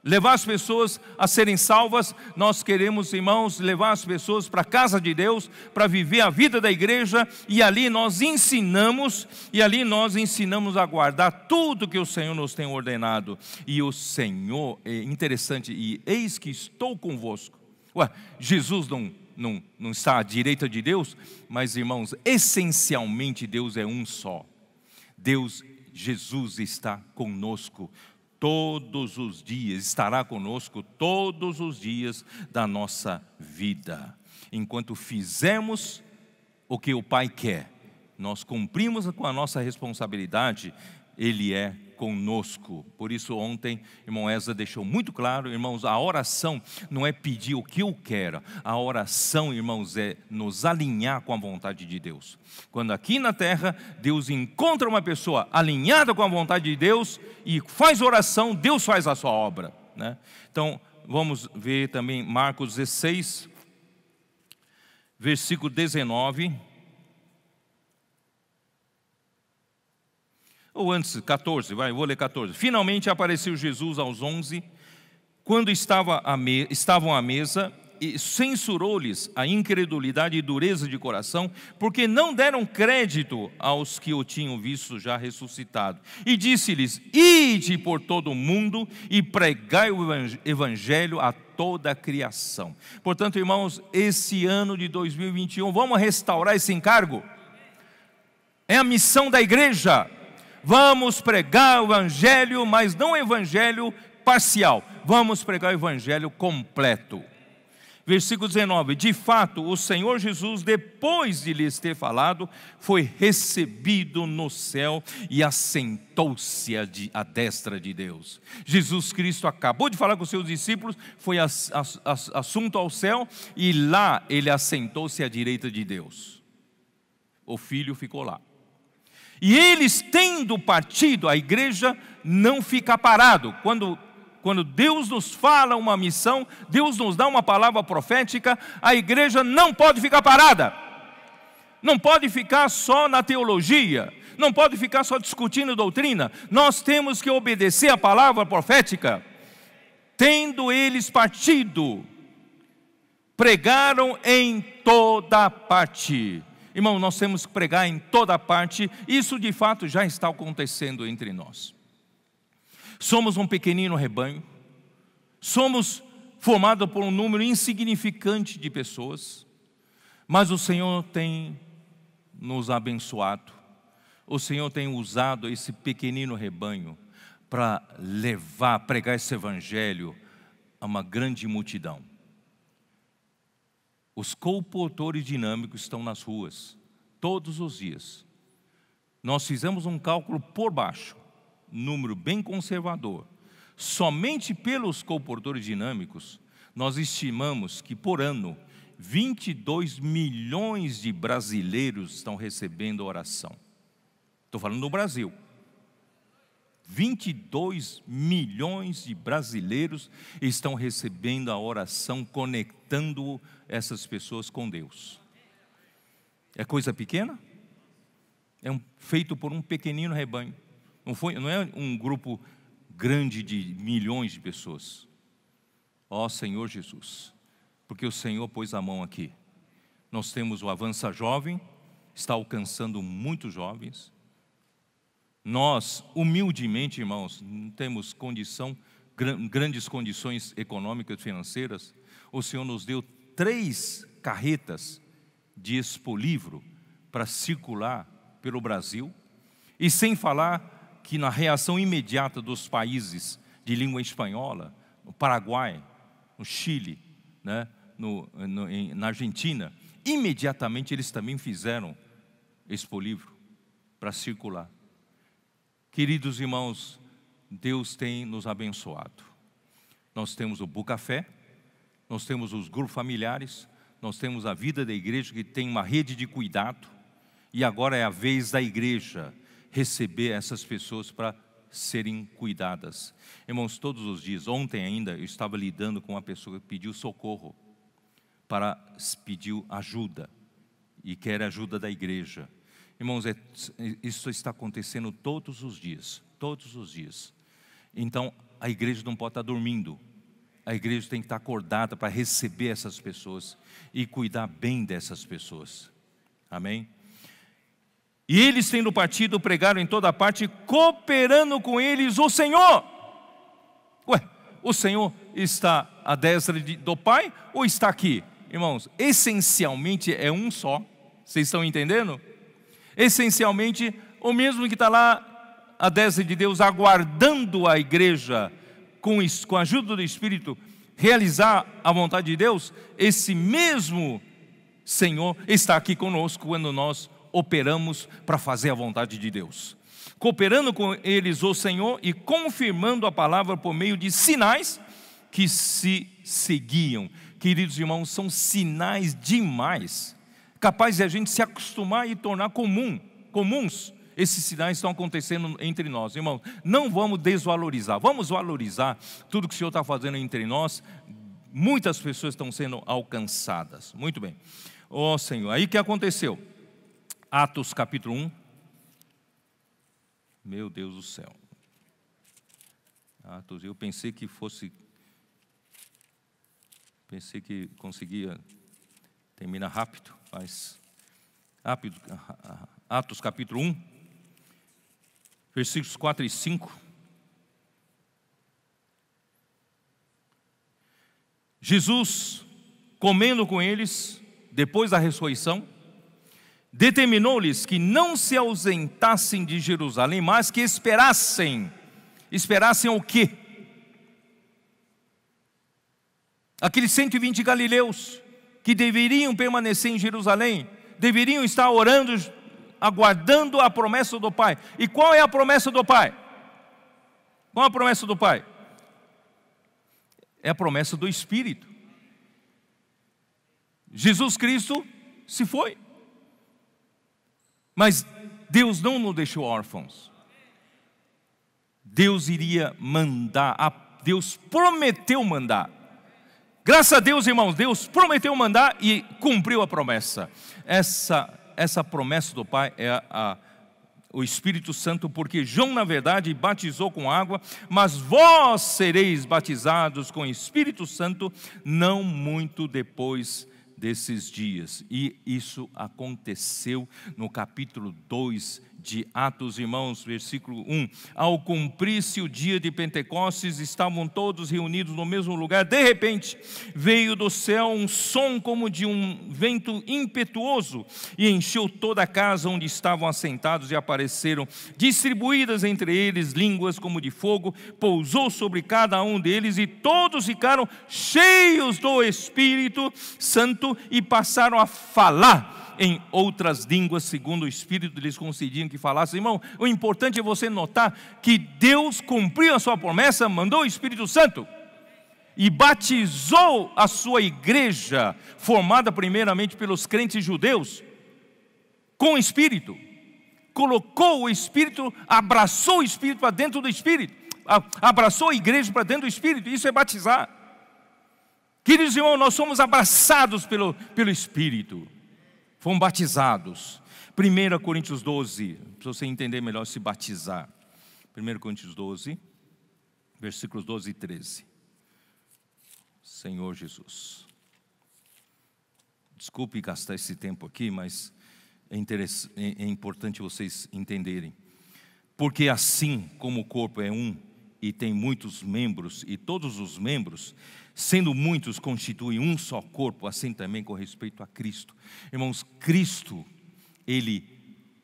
levar as pessoas a serem salvas. Nós queremos, irmãos, levar as pessoas para a casa de Deus, para viver a vida da igreja, e ali nós ensinamos a guardar tudo que o Senhor nos tem ordenado. E o Senhor, é interessante, e eis que estou convosco. Jesus não está à direita de Deus, mas, irmãos, essencialmente Deus é um só. Jesus está conosco todos os dias, estará conosco todos os dias da nossa vida. Enquanto fizermos o que o Pai quer, nós cumprimos com a nossa responsabilidade, Ele é conosco. Por isso ontem, irmão Ezra deixou muito claro, irmãos, a oração não é pedir o que eu quero, a oração, irmãos, é nos alinhar com a vontade de Deus. Quando aqui na terra, Deus encontra uma pessoa alinhada com a vontade de Deus e faz oração, Deus faz a sua obra, né? Então, vamos ver também Marcos 16, versículo 19. Ou antes, 14, vou ler 14. Finalmente apareceu Jesus aos 11, quando estavam à mesa, e censurou-lhes a incredulidade e dureza de coração, porque não deram crédito aos que o tinham visto já ressuscitado. E disse-lhes: ide por todo o mundo e pregai o evangelho a toda a criação. Portanto, irmãos, esse ano de 2021, vamos restaurar esse encargo? É a missão da igreja. Vamos pregar o evangelho, mas não o evangelho parcial. Vamos pregar o evangelho completo. Versículo 19. De fato, o Senhor Jesus, depois de lhes ter falado, foi recebido no céu e assentou-se à destra de Deus. Jesus Cristo acabou de falar com os seus discípulos, foi assunto ao céu, e lá ele assentou-se à direita de Deus. O Filho ficou lá. E eles tendo partido, a igreja não fica parado. Quando Deus nos fala uma missão, Deus nos dá uma palavra profética, a igreja não pode ficar parada. Não pode ficar só na teologia, não pode ficar só discutindo doutrina. Nós temos que obedecer a palavra profética. Tendo eles partido, pregaram em toda parte. Irmão, nós temos que pregar em toda parte. Isso de fato já está acontecendo entre nós. Somos um pequenino rebanho, somos formados por um número insignificante de pessoas, mas o Senhor tem nos abençoado. O Senhor tem usado esse pequenino rebanho para pregar esse evangelho a uma grande multidão. Os comportores dinâmicos estão nas ruas, todos os dias. Nós fizemos um cálculo por baixo, número bem conservador. Somente pelos comportores dinâmicos, nós estimamos que por ano, 22 milhões de brasileiros estão recebendo oração. Estou falando no Brasil. 22 milhões de brasileiros estão recebendo a oração, conectando essas pessoas com Deus. É coisa pequena? É feito por um pequenino rebanho. Não é um grupo grande de milhões de pessoas. Ó Senhor Jesus, porque o Senhor pôs a mão aqui. Nós temos o Avança Jovem, está alcançando muitos jovens. Nós, humildemente, irmãos, não temos grandes condições econômicas e financeiras. O Senhor nos deu 3 carretas de expolivro para circular pelo Brasil. E sem falar que na reação imediata dos países de língua espanhola, no Paraguai, no Chile, né, na Argentina, imediatamente eles também fizeram expolivro para circular. Queridos irmãos, Deus tem nos abençoado. Nós temos o Bucafé, nós temos os grupos familiares, nós temos a vida da igreja que tem uma rede de cuidado, e agora é a vez da igreja receber essas pessoas para serem cuidadas. Irmãos, todos os dias, ontem ainda eu estava lidando com uma pessoa que pediu socorro, pediu ajuda, e quer ajuda da igreja. Irmãos, isso está acontecendo todos os dias, todos os dias. Então, a igreja não pode estar dormindo. A igreja tem que estar acordada para receber essas pessoas e cuidar bem dessas pessoas. Amém? E eles, tendo partido, pregaram em toda parte, cooperando com eles o Senhor. Ué, o Senhor está à destra do Pai ou está aqui? Irmãos, essencialmente é um só. Vocês estão entendendo? Essencialmente, o mesmo que está lá à destra de Deus, aguardando a igreja, com a ajuda do Espírito, realizar a vontade de Deus, esse mesmo Senhor está aqui conosco quando nós operamos para fazer a vontade de Deus. Cooperando com eles o Senhor e confirmando a palavra por meio de sinais que se seguiam. Queridos irmãos, são sinais demais, capaz de a gente se acostumar e tornar comuns. Esses sinais estão acontecendo entre nós, irmãos. Não vamos desvalorizar, vamos valorizar tudo que o Senhor está fazendo entre nós. Muitas pessoas estão sendo alcançadas. Muito bem. Ó Senhor, aí o que aconteceu? Atos capítulo 1. Meu Deus do céu. Atos, eu pensei que conseguia terminar rápido, mas rápido. Atos capítulo 1, versículos 4 e 5. Jesus, comendo com eles, depois da ressurreição, determinou-lhes que não se ausentassem de Jerusalém, mas que esperassem o quê? Aqueles 120 galileus que deveriam permanecer em Jerusalém, deveriam estar orando, aguardando a promessa do Pai. E qual é a promessa do Pai? Qual é a promessa do Pai? É a promessa do Espírito. Jesus Cristo se foi, mas Deus não nos deixou órfãos. Deus iria mandar, Deus prometeu mandar. Graças a Deus, irmãos, Deus prometeu mandar e cumpriu a promessa. Essa promessa do Pai é o Espírito Santo, porque João, na verdade, batizou com água, mas vós sereis batizados com o Espírito Santo não muito depois desses dias. E isso aconteceu no capítulo 2 de Atos, irmãos, versículo 1. Ao cumprir-se o dia de Pentecostes, estavam todos reunidos no mesmo lugar. De repente, veio do céu um som como de um vento impetuoso e encheu toda a casa onde estavam assentados, e apareceram distribuídas entre eles línguas como de fogo, pousou sobre cada um deles, e todos ficaram cheios do Espírito Santo e passaram a falar em outras línguas, segundo o Espírito lhes concediam que falassem. Irmão, o importante é você notar que Deus cumpriu a sua promessa, mandou o Espírito Santo. e batizou a sua igreja, formada primeiramente pelos crentes judeus, com o Espírito. Colocou o Espírito, abraçou o Espírito para dentro do Espírito, abraçou a igreja para dentro do Espírito. Isso é batizar. Queridos irmãos, nós somos abraçados pelo Espírito, fomos batizados. 1 Coríntios 12, para você entender melhor se batizar. 1 Coríntios 12, versículos 12 e 13. Senhor Jesus. Desculpe gastar esse tempo aqui, mas é importante vocês entenderem. Porque assim como o corpo é um e tem muitos membros, e todos os membros, sendo muitos, constituem um só corpo, assim também com respeito a Cristo. Irmãos, Cristo, Ele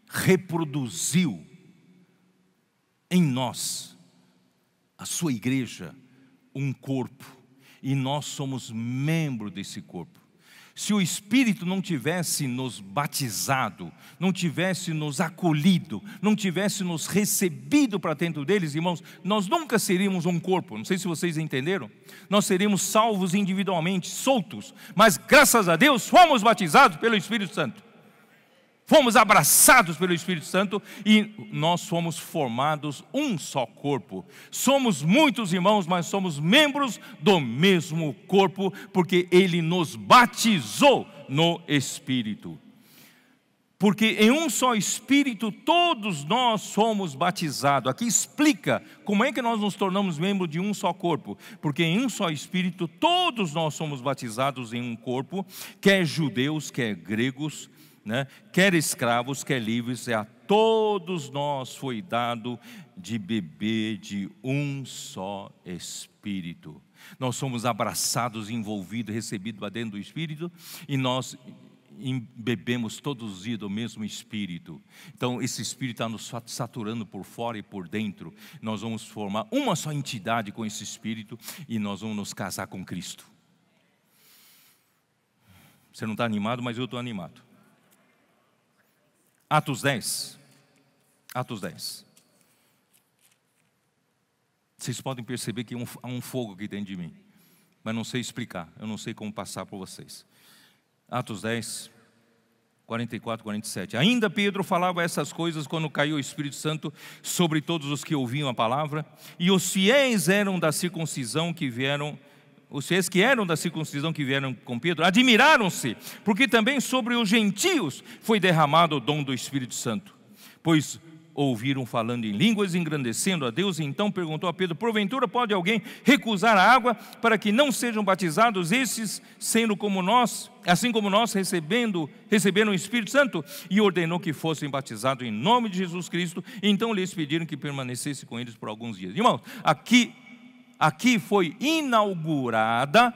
reproduziu em nós, a sua igreja, um corpo, e nós somos membro desse corpo. Se o Espírito não tivesse nos batizado, não tivesse nos acolhido, não tivesse nos recebido para dentro deles, irmãos, nós nunca seríamos um corpo. Não sei se vocês entenderam. Nós seríamos salvos individualmente, soltos, mas graças a Deus fomos batizados pelo Espírito Santo. Fomos abraçados pelo Espírito Santo e nós fomos formados um só corpo. Somos muitos irmãos, mas somos membros do mesmo corpo, porque Ele nos batizou no Espírito. Porque em um só Espírito todos nós somos batizados. Aqui explica como é que nós nos tornamos membros de um só corpo. Porque em um só Espírito todos nós somos batizados em um corpo, quer judeus, quer gregos, quer escravos, quer livres, a todos nós foi dado de beber de um só Espírito. Nós somos abraçados, envolvidos, recebidos para dentro do Espírito, e nós bebemos todos os dias do mesmo Espírito. Então esse Espírito está nos saturando por fora e por dentro. Nós vamos formar uma só entidade com esse Espírito, e nós vamos nos casar com Cristo. Você não está animado, mas eu estou animado. Atos 10. Atos 10. Vocês podem perceber que há um fogo aqui dentro de mim, mas não sei explicar, eu não sei como passar para vocês. Atos 10, 44, 47. Ainda Pedro falava essas coisas quando caiu o Espírito Santo sobre todos os que ouviam a palavra, e os fiéis eram da circuncisão que vieram. Os fiéis que eram da circuncisão que vieram com Pedro admiraram-se, porque também sobre os gentios foi derramado o dom do Espírito Santo, pois ouviram falando em línguas, engrandecendo a Deus. E então perguntou a Pedro: porventura pode alguém recusar a água para que não sejam batizados esses, sendo como nós, assim como nós receberam o Espírito Santo? E ordenou que fossem batizados em nome de Jesus Cristo. E então lhes pediram que permanecesse com eles por alguns dias. Irmãos, aqui foi inaugurada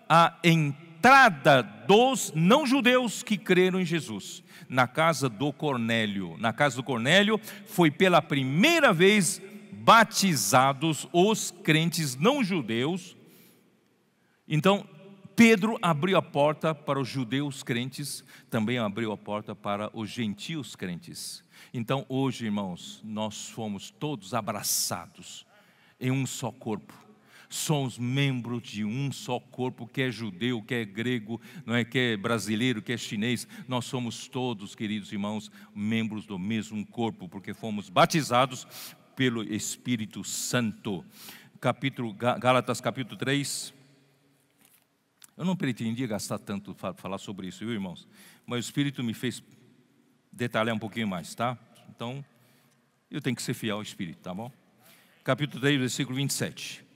a entrada dos não-judeus que creram em Jesus, na casa do Cornélio. Na casa do Cornélio foi pela primeira vez batizados os crentes não-judeus. Então Pedro abriu a porta para os judeus crentes, também abriu a porta para os gentios crentes. Então hoje, irmãos, nós fomos todos abraçados em um só corpo. Somos membros de um só corpo, quer judeu, quer grego, não é, quer brasileiro, quer chinês. Nós somos todos, queridos irmãos, membros do mesmo corpo, porque fomos batizados pelo Espírito Santo. Gálatas capítulo 3. Eu não pretendia gastar tanto para falar sobre isso, viu, irmãos? Mas o Espírito me fez detalhar um pouquinho mais, tá? Então, eu tenho que ser fiel ao Espírito, tá bom? Capítulo 3, versículo 27.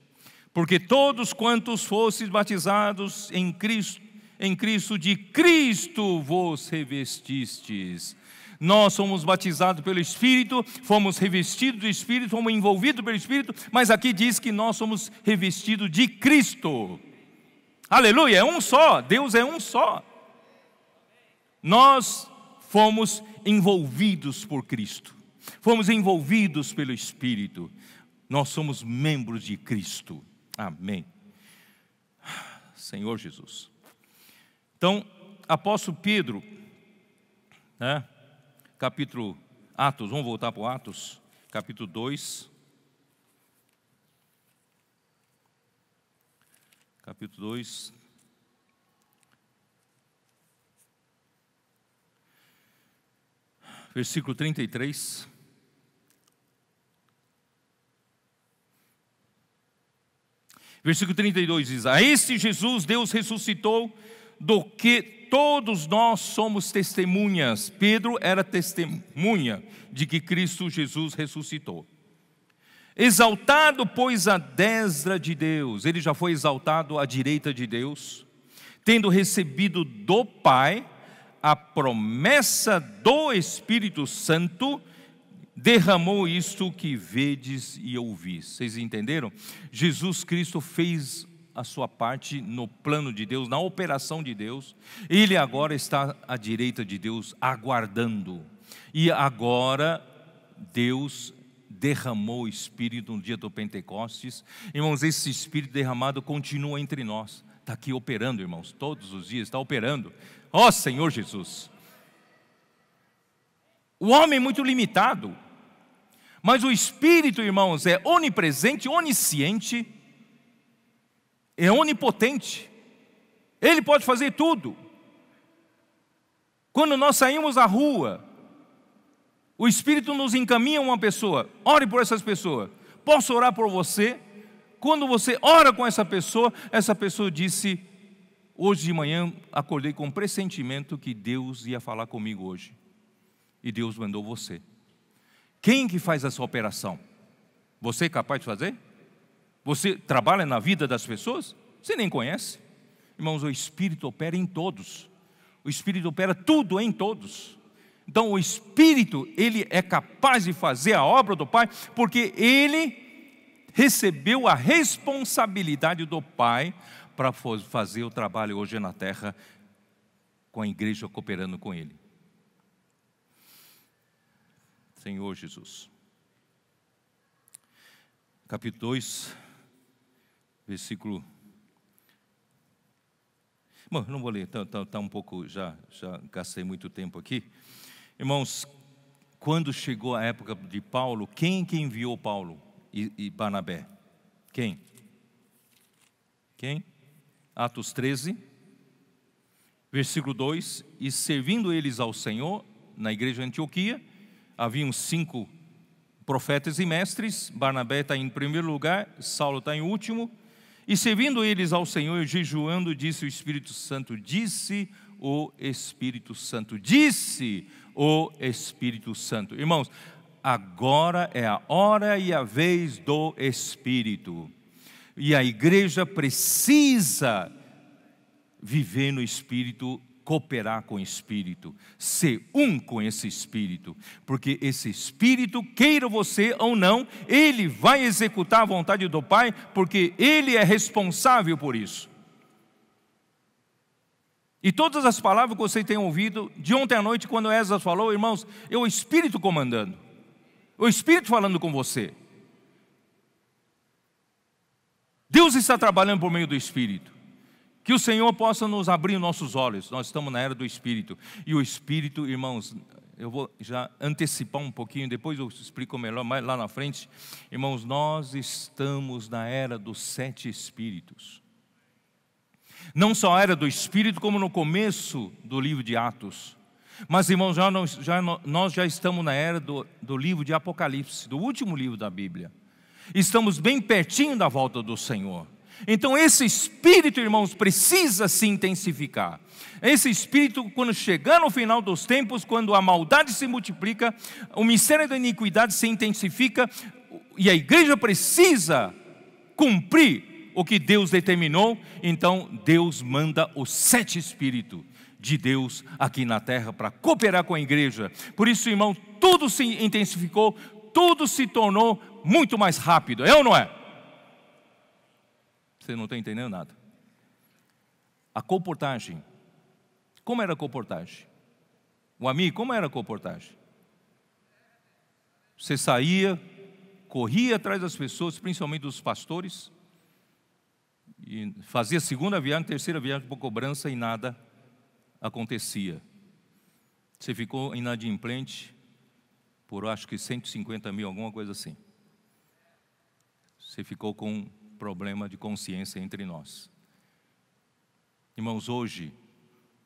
Porque todos quantos fostes batizados em Cristo, de Cristo vos revestistes. Nós somos batizados pelo Espírito, fomos revestidos do Espírito, fomos envolvidos pelo Espírito, mas aqui diz que nós somos revestidos de Cristo. Aleluia, é um só, Deus é um só. Nós fomos envolvidos por Cristo, fomos envolvidos pelo Espírito. Nós somos membros de Cristo. Amém. Senhor Jesus. Então, apóstolo Pedro, capítulo Atos, vamos voltar para o Atos, capítulo 2. capítulo 2. Versículo 33. Versículo 32 diz: a este Jesus Deus ressuscitou, do que todos nós somos testemunhas. Pedro era testemunha de que Cristo Jesus ressuscitou. Exaltado, pois, à destra de Deus, ele já foi exaltado à direita de Deus, tendo recebido do Pai a promessa do Espírito Santo, derramou isto que vedes e ouvis. Vocês entenderam? Jesus Cristo fez a sua parte no plano de Deus, na operação de Deus. Ele agora está à direita de Deus, aguardando. E agora Deus derramou o Espírito no dia do Pentecostes. Irmãos, esse Espírito derramado continua entre nós. Está aqui operando, irmãos, todos os dias está operando. Ó Senhor Jesus! O homem é muito limitado, mas o Espírito, irmãos, é onipresente, onisciente, é onipotente. Ele pode fazer tudo. Quando nós saímos à rua, o Espírito nos encaminha uma pessoa. Ore por essas pessoas. Posso orar por você? Quando você ora com essa pessoa disse: hoje de manhã acordei com um pressentimento que Deus ia falar comigo hoje. E Deus mandou você. Quem que faz essa operação? Você é capaz de fazer? Você trabalha na vida das pessoas? Você nem conhece. Irmãos, o Espírito opera em todos. O Espírito opera tudo em todos. Então o Espírito, ele é capaz de fazer a obra do Pai, porque ele recebeu a responsabilidade do Pai para fazer o trabalho hoje na terra, com a igreja cooperando com ele. Senhor Jesus. Capítulo 2, versículo... Bom, não vou ler, está um pouco, já gastei muito tempo aqui. Irmãos, quando chegou a época de Paulo, quem que enviou Paulo e Barnabé? Quem? Atos 13, versículo 2: e servindo eles ao Senhor, na igreja de Antioquia, haviam 5 profetas e mestres. Barnabé está em primeiro lugar, Saulo está em último. E servindo eles ao Senhor e jejuando, disse o Espírito Santo, disse o Espírito Santo. Irmãos, agora é a hora e a vez do Espírito. E a igreja precisa viver no Espírito, cooperar com o Espírito, ser um com esse Espírito, porque esse Espírito, queira você ou não, ele vai executar a vontade do Pai, porque ele é responsável por isso. E todas as palavras que você tem ouvido, de ontem à noite, quando Esdras falou, irmãos, é o Espírito comandando, o Espírito falando com você. Deus está trabalhando por meio do Espírito. Que o Senhor possa nos abrir nossos olhos. Nós estamos na era do Espírito. E o Espírito, irmãos, eu vou já antecipar um pouquinho, depois eu explico melhor mais lá na frente. Irmãos, nós estamos na era dos 7 Espíritos. Não só a era do Espírito, como no começo do livro de Atos. Mas, irmãos, nós já estamos na era do livro de Apocalipse, do último livro da Bíblia. Estamos bem pertinho da volta do Senhor. Então esse Espírito, irmãos, precisa se intensificar. Esse Espírito, quando chegar no final dos tempos, quando a maldade se multiplica, o mistério da iniquidade se intensifica, e a igreja precisa cumprir o que Deus determinou. Então Deus manda os 7 Espíritos de Deus aqui na terra para cooperar com a igreja. Por isso, irmão, tudo se intensificou, tudo se tornou muito mais rápido, é ou não é? Você não está entendendo nada. A comportagem. Como era a comportagem? O amigo, como era a comportagem? Você saía, corria atrás das pessoas, principalmente dos pastores, e fazia segunda viagem, terceira viagem por cobrança e nada acontecia. Você ficou inadimplente por acho que 150 mil, alguma coisa assim. Você ficou com problema de consciência entre nós. Irmãos, hoje,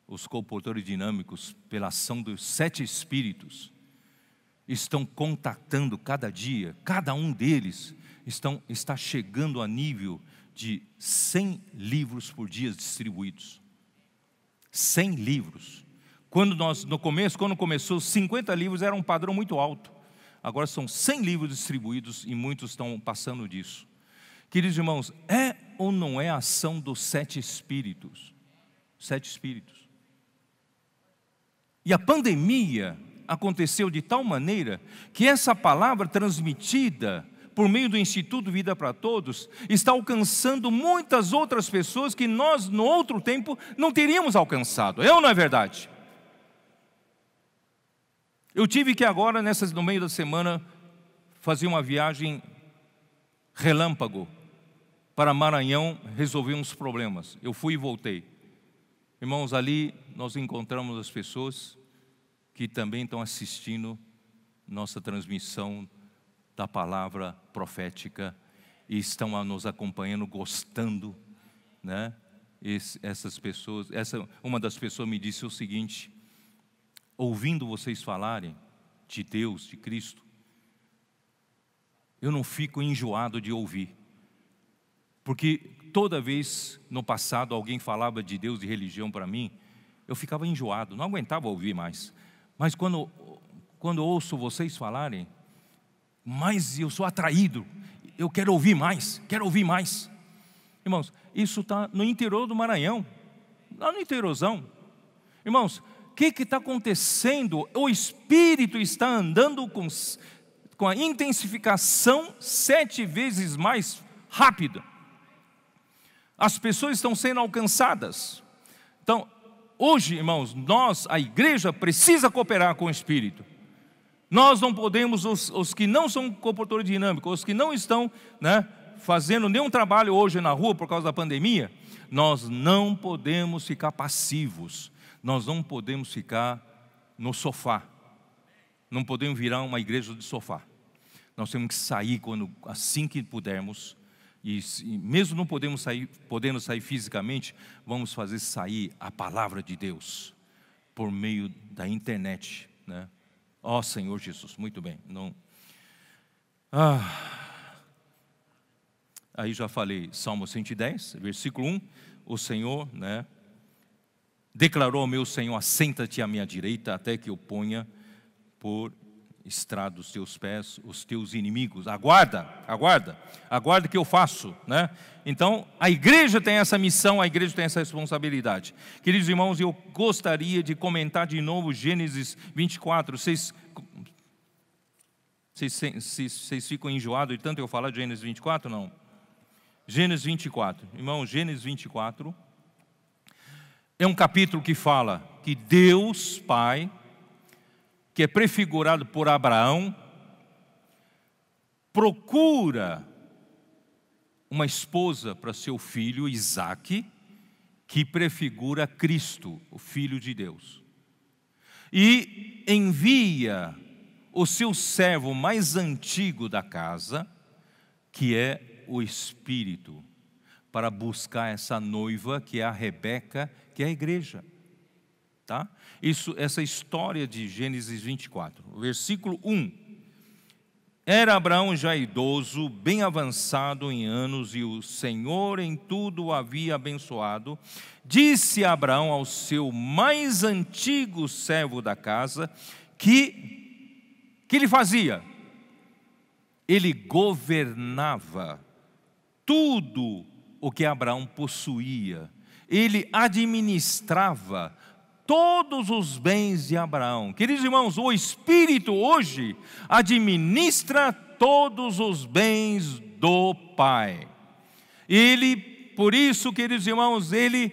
os comportadores dinâmicos, pela ação dos 7 espíritos, estão contactando cada dia, cada um deles está chegando a nível de 100 livros por dia distribuídos. 100 livros. Quando começou, 50 livros era um padrão muito alto. Agora são 100 livros distribuídos e muitos estão passando disso. Queridos irmãos, é ou não é a ação dos 7 espíritos? 7 espíritos. E a pandemia aconteceu de tal maneira que essa palavra transmitida por meio do Instituto Vida para Todos está alcançando muitas outras pessoas que nós, no outro tempo, não teríamos alcançado. É ou não é verdade? Eu tive que agora, no meio da semana, fazer uma viagem relâmpago para Maranhão resolver uns problemas. Eu fui e voltei. Irmãos, ali nós encontramos as pessoas que também estão assistindo nossa transmissão da palavra profética e estão nos acompanhando, gostando, né? Essas pessoas, uma das pessoas me disse o seguinte: ouvindo vocês falarem de Deus, de Cristo, eu não fico enjoado de ouvir, porque toda vez no passado alguém falava de Deus, de religião para mim, eu ficava enjoado, não aguentava ouvir mais. Mas quando ouço vocês falarem, mais eu sou atraído, eu quero ouvir mais, quero ouvir mais. Irmãos, isso está no interior do Maranhão, lá no interiorzão. Irmãos, o que está acontecendo? O Espírito está andando com a intensificação 7 vezes mais rápida. As pessoas estão sendo alcançadas. Então, hoje, irmãos, a igreja precisa cooperar com o Espírito. Nós não podemos, os que não são comportadores dinâmicos, os que não estão, né, fazendo nenhum trabalho hoje na rua por causa da pandemia, nós não podemos ficar passivos, nós não podemos ficar no sofá, não podemos virar uma igreja de sofá. Nós temos que sair assim que pudermos, e mesmo não podendo sair fisicamente, vamos fazer sair a palavra de Deus por meio da internet, né? Ó Senhor Jesus, muito bem. Aí já falei, Salmo 110, versículo 1, o Senhor, né, declarou ao meu Senhor: assenta-te à minha direita, até que eu ponha por estrada dos teus pés os teus inimigos. Aguarda que eu faço, né? Então a igreja tem essa missão, a igreja tem essa responsabilidade. Queridos irmãos, eu gostaria de comentar de novo Gênesis 24. Vocês ficam enjoados de tanto eu falar de Gênesis 24? Não. Gênesis 24, irmão, Gênesis 24 é um capítulo que fala que Deus Pai, que é prefigurado por Abraão, procura uma esposa para seu filho Isaque, que prefigura Cristo, o Filho de Deus, e envia o seu servo mais antigo da casa, que é o Espírito, para buscar essa noiva, que é a Rebeca, que é a igreja. Tá? Essa história de Gênesis 24, versículo 1. Era Abraão já idoso, bem avançado em anos, e o Senhor em tudo o havia abençoado. Disse Abraão ao seu mais antigo servo da casa, que ele fazia? Ele governava tudo o que Abraão possuía. Ele administrava todos os bens de Abraão. Queridos irmãos, o Espírito hoje administra todos os bens do Pai. Por isso, queridos irmãos, ele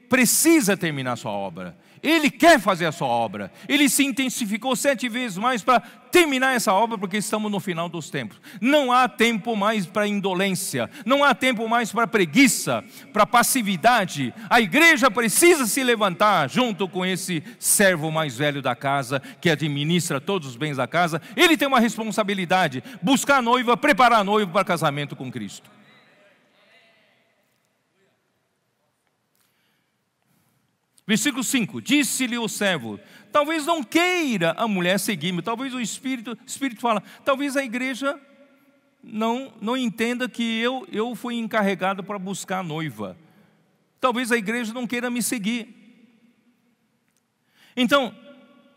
precisa terminar a sua obra. Ele quer fazer a sua obra. Ele se intensificou 7 vezes mais para terminar essa obra, porque estamos no final dos tempos. Não há tempo mais para indolência, não há tempo mais para preguiça, para passividade. A igreja precisa se levantar junto com esse servo mais velho da casa, que administra todos os bens da casa. Ele tem uma responsabilidade: buscar a noiva, preparar a noiva para casamento com Cristo. Versículo 5, disse-lhe o servo: talvez não queira a mulher seguir-me. Talvez o Espírito fala, talvez a igreja não entenda que eu fui encarregado para buscar a noiva. Talvez a igreja não queira me seguir. Então,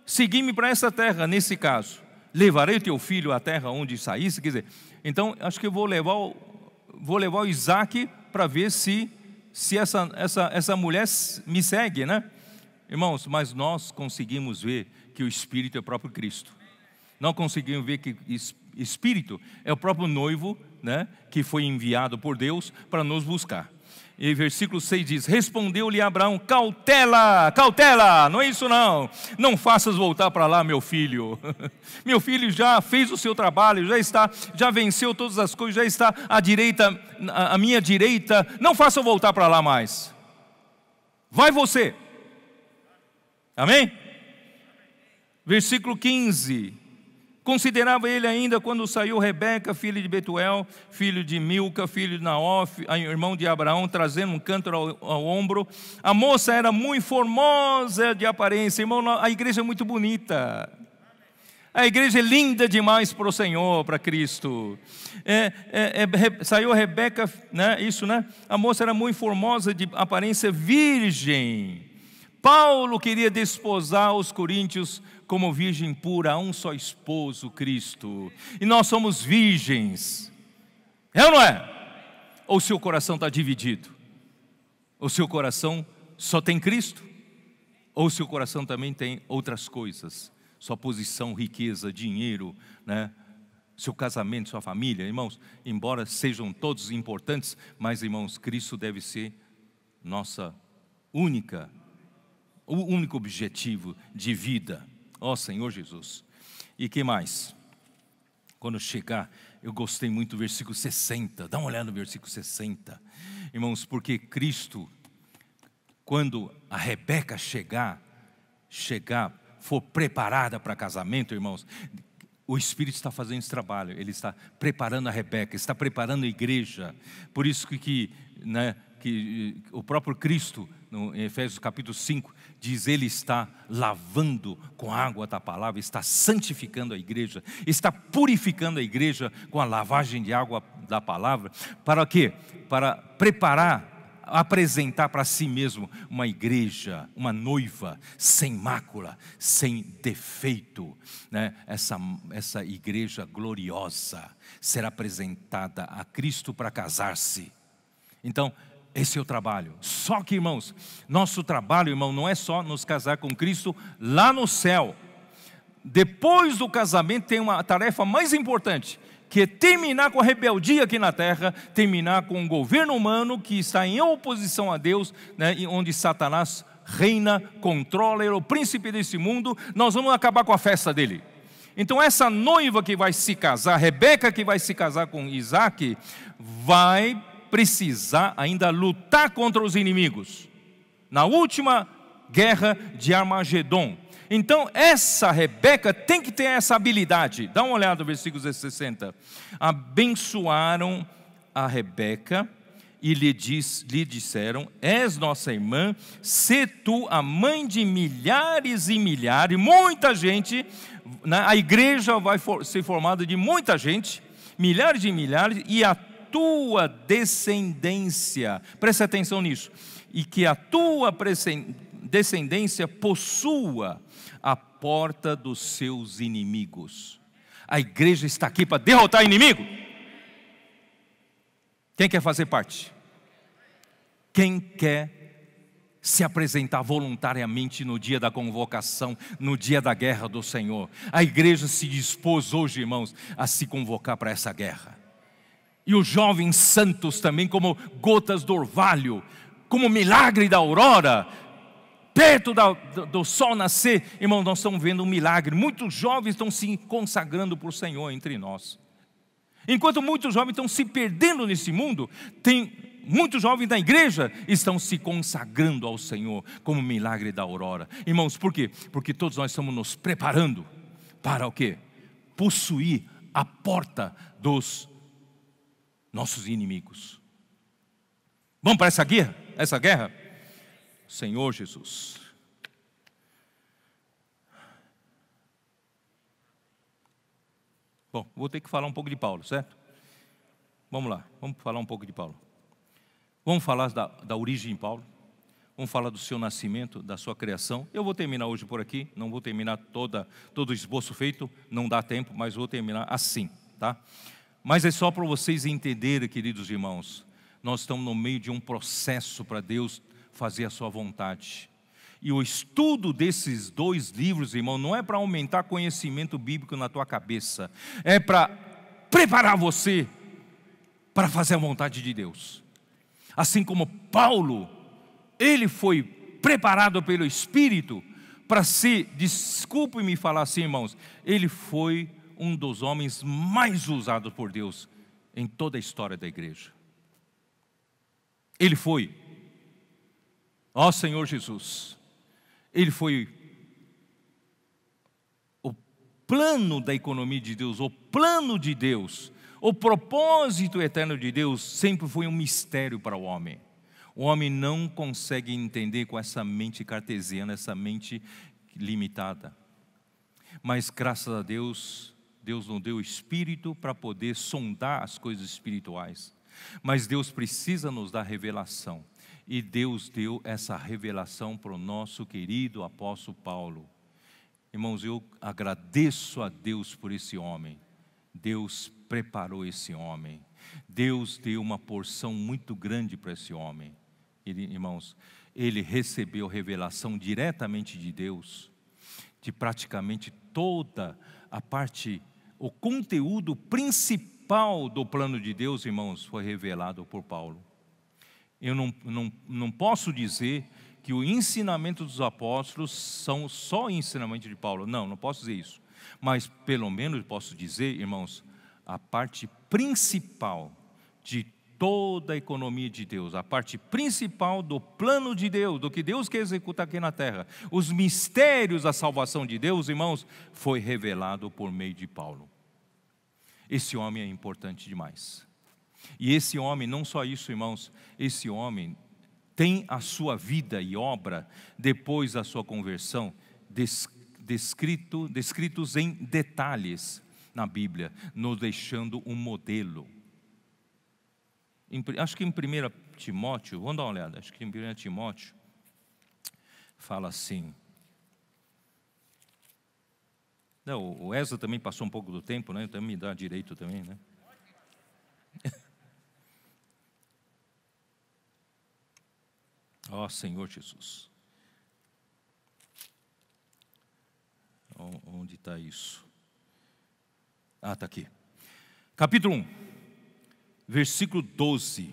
segui-me para essa terra, nesse caso. Levarei teu filho à terra onde saísse. Quer dizer, então, acho que eu vou levar o Isaac para ver se essa mulher me segue, né? Irmãos, mas nós conseguimos ver que o Espírito é o próprio Cristo. Nós conseguimos ver que Espírito é o próprio noivo, né, que foi enviado por Deus para nos buscar. E versículo 6 diz: respondeu-lhe Abraão: cautela, cautela, não é isso não faças voltar para lá meu filho. Meu filho já fez o seu trabalho, já venceu todas as coisas, já está à minha direita, não faça voltar para lá mais. Vai você. Amém? Versículo 15. Considerava ele ainda quando saiu Rebeca, filha de Betuel, filho de Milca, filho de Naó, irmão de Abraão, trazendo um cântaro ao ombro. A moça era muito formosa de aparência. Irmão, a igreja é muito bonita. A igreja é linda demais para o Senhor, para Cristo. Saiu Rebeca, né? Isso, né? A moça era muito formosa de aparência, virgem. Paulo queria desposar os coríntios como virgem pura, a um só esposo, Cristo. E nós somos virgens. É ou não é? Ou seu coração está dividido? Ou seu coração só tem Cristo? Ou seu coração também tem outras coisas? Sua posição, riqueza, dinheiro, né? Seu casamento, sua família. Irmãos, embora sejam todos importantes, mas irmãos, Cristo deve ser o único objetivo de vida. Ó Senhor Jesus. E que mais? Quando chegar, eu gostei muito do versículo 60. Dá uma olhada no versículo 60. Irmãos, porque Cristo, quando a Rebeca chegar, for preparada para casamento, irmãos, o Espírito está fazendo esse trabalho. Ele está preparando a Rebeca, está preparando a igreja. Por isso que o próprio Cristo, no Efésios capítulo 5, diz: ele está lavando com a água da palavra, está santificando a igreja, está purificando a igreja com a lavagem de água da palavra. Para quê? Para preparar, apresentar para si mesmo uma igreja, uma noiva sem mácula, sem defeito, né? Essa igreja gloriosa será apresentada a Cristo para casar-se. Então, esse é o trabalho. Só que, irmãos, nosso trabalho, irmão, não é só nos casar com Cristo lá no céu. Depois do casamento tem uma tarefa mais importante, que é terminar com a rebeldia aqui na terra, terminar com o governo humano que está em oposição a Deus, né, onde Satanás reina, controla, ele é o príncipe desse mundo. Nós vamos acabar com a festa dele. Então essa noiva que vai se casar, Rebeca que vai se casar com Isaac, vai precisar ainda lutar contra os inimigos na última guerra de Armagedon. Então essa Rebeca tem que ter essa habilidade. Dá uma olhada no versículo 60. Abençoaram a Rebeca e lhe disseram: és nossa irmã, se tu a mãe de milhares e milhares, muita gente, a igreja vai ser formada de muita gente, milhares e milhares, e a tua descendência, preste atenção nisso, e que a tua descendência possua a porta dos seus inimigos. A igreja está aqui para derrotar inimigo. Quem quer fazer parte? Quem quer se apresentar voluntariamente no dia da convocação, no dia da guerra do Senhor? A igreja se dispôs hoje, irmãos, a se convocar para essa guerra. E os jovens santos também, como gotas do orvalho, como milagre da aurora, perto do sol nascer. Irmão, nós estamos vendo um milagre. Muitos jovens estão se consagrando para o Senhor entre nós. Enquanto muitos jovens estão se perdendo nesse mundo, tem muitos jovens da igreja estão se consagrando ao Senhor como milagre da aurora. Irmãos, por quê? Porque todos nós estamos nos preparando para o quê? Possuir a porta dos nossos inimigos. Vamos para essa guerra? Senhor Jesus. Bom, vou ter que falar um pouco de Paulo, certo? Vamos lá, vamos falar um pouco de Paulo. Vamos falar da origem de Paulo. Vamos falar do seu nascimento, da sua criação. Eu vou terminar hoje por aqui, não vou terminar todo o esboço feito, não dá tempo, mas vou terminar assim, tá? Mas é só para vocês entenderem, queridos irmãos, nós estamos no meio de um processo para Deus fazer a sua vontade. E o estudo desses 2 livros, irmão, não é para aumentar conhecimento bíblico na tua cabeça, é para preparar você para fazer a vontade de Deus. Assim como Paulo, ele foi preparado pelo Espírito para ser, desculpe-me falar assim, irmãos, ele foi um dos homens mais usados por Deus em toda a história da igreja. Ele foi, ó Senhor Jesus, ele foi o plano da economia de Deus, o plano de Deus, o propósito eterno de Deus sempre foi um mistério para o homem. O homem não consegue entender com essa mente cartesiana, essa mente limitada. Mas graças a Deus, Deus nos deu o Espírito para poder sondar as coisas espirituais. Mas Deus precisa nos dar revelação. E Deus deu essa revelação para o nosso querido apóstolo Paulo. Irmãos, eu agradeço a Deus por esse homem. Deus preparou esse homem. Deus deu uma porção muito grande para esse homem. Irmãos, ele recebeu revelação diretamente de Deus, de praticamente toda a parte, o conteúdo principal do plano de Deus, irmãos, foi revelado por Paulo. Eu não posso dizer que o ensinamento dos apóstolos são só o ensinamento de Paulo. Não posso dizer isso. Mas pelo menos posso dizer, irmãos, a parte principal de toda a economia de Deus, a parte principal do plano de Deus, do que Deus quer executar aqui na terra, os mistérios da salvação de Deus, irmãos, foi revelado por meio de Paulo. Esse homem é importante demais. E esse homem, não só isso, irmãos, esse homem tem a sua vida e obra, depois da sua conversão, descritos em detalhes na Bíblia, nos deixando um modelo. Acho que em 1 Timóteo, vamos dar uma olhada, acho que em 1 Timóteo, fala assim. Não, o Ezra também passou um pouco do tempo, né? Então me dá direito também, né? Ó Senhor Jesus. Onde está isso? Ah, está aqui. Capítulo 1, versículo 12.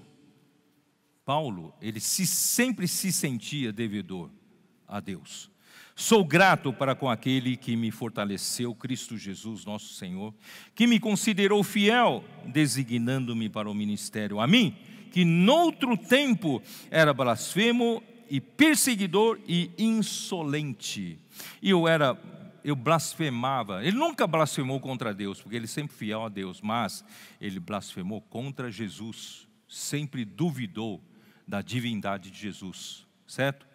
Paulo, ele sempre se sentia devedor a Deus. Sou grato para com aquele que me fortaleceu, Cristo Jesus, nosso Senhor, que me considerou fiel, designando-me para o ministério. A mim, que noutro tempo era blasfemo e perseguidor e insolente. E eu blasfemava. Ele nunca blasfemou contra Deus, porque ele sempre fiel a Deus, mas ele blasfemou contra Jesus, sempre duvidou da divindade de Jesus, certo?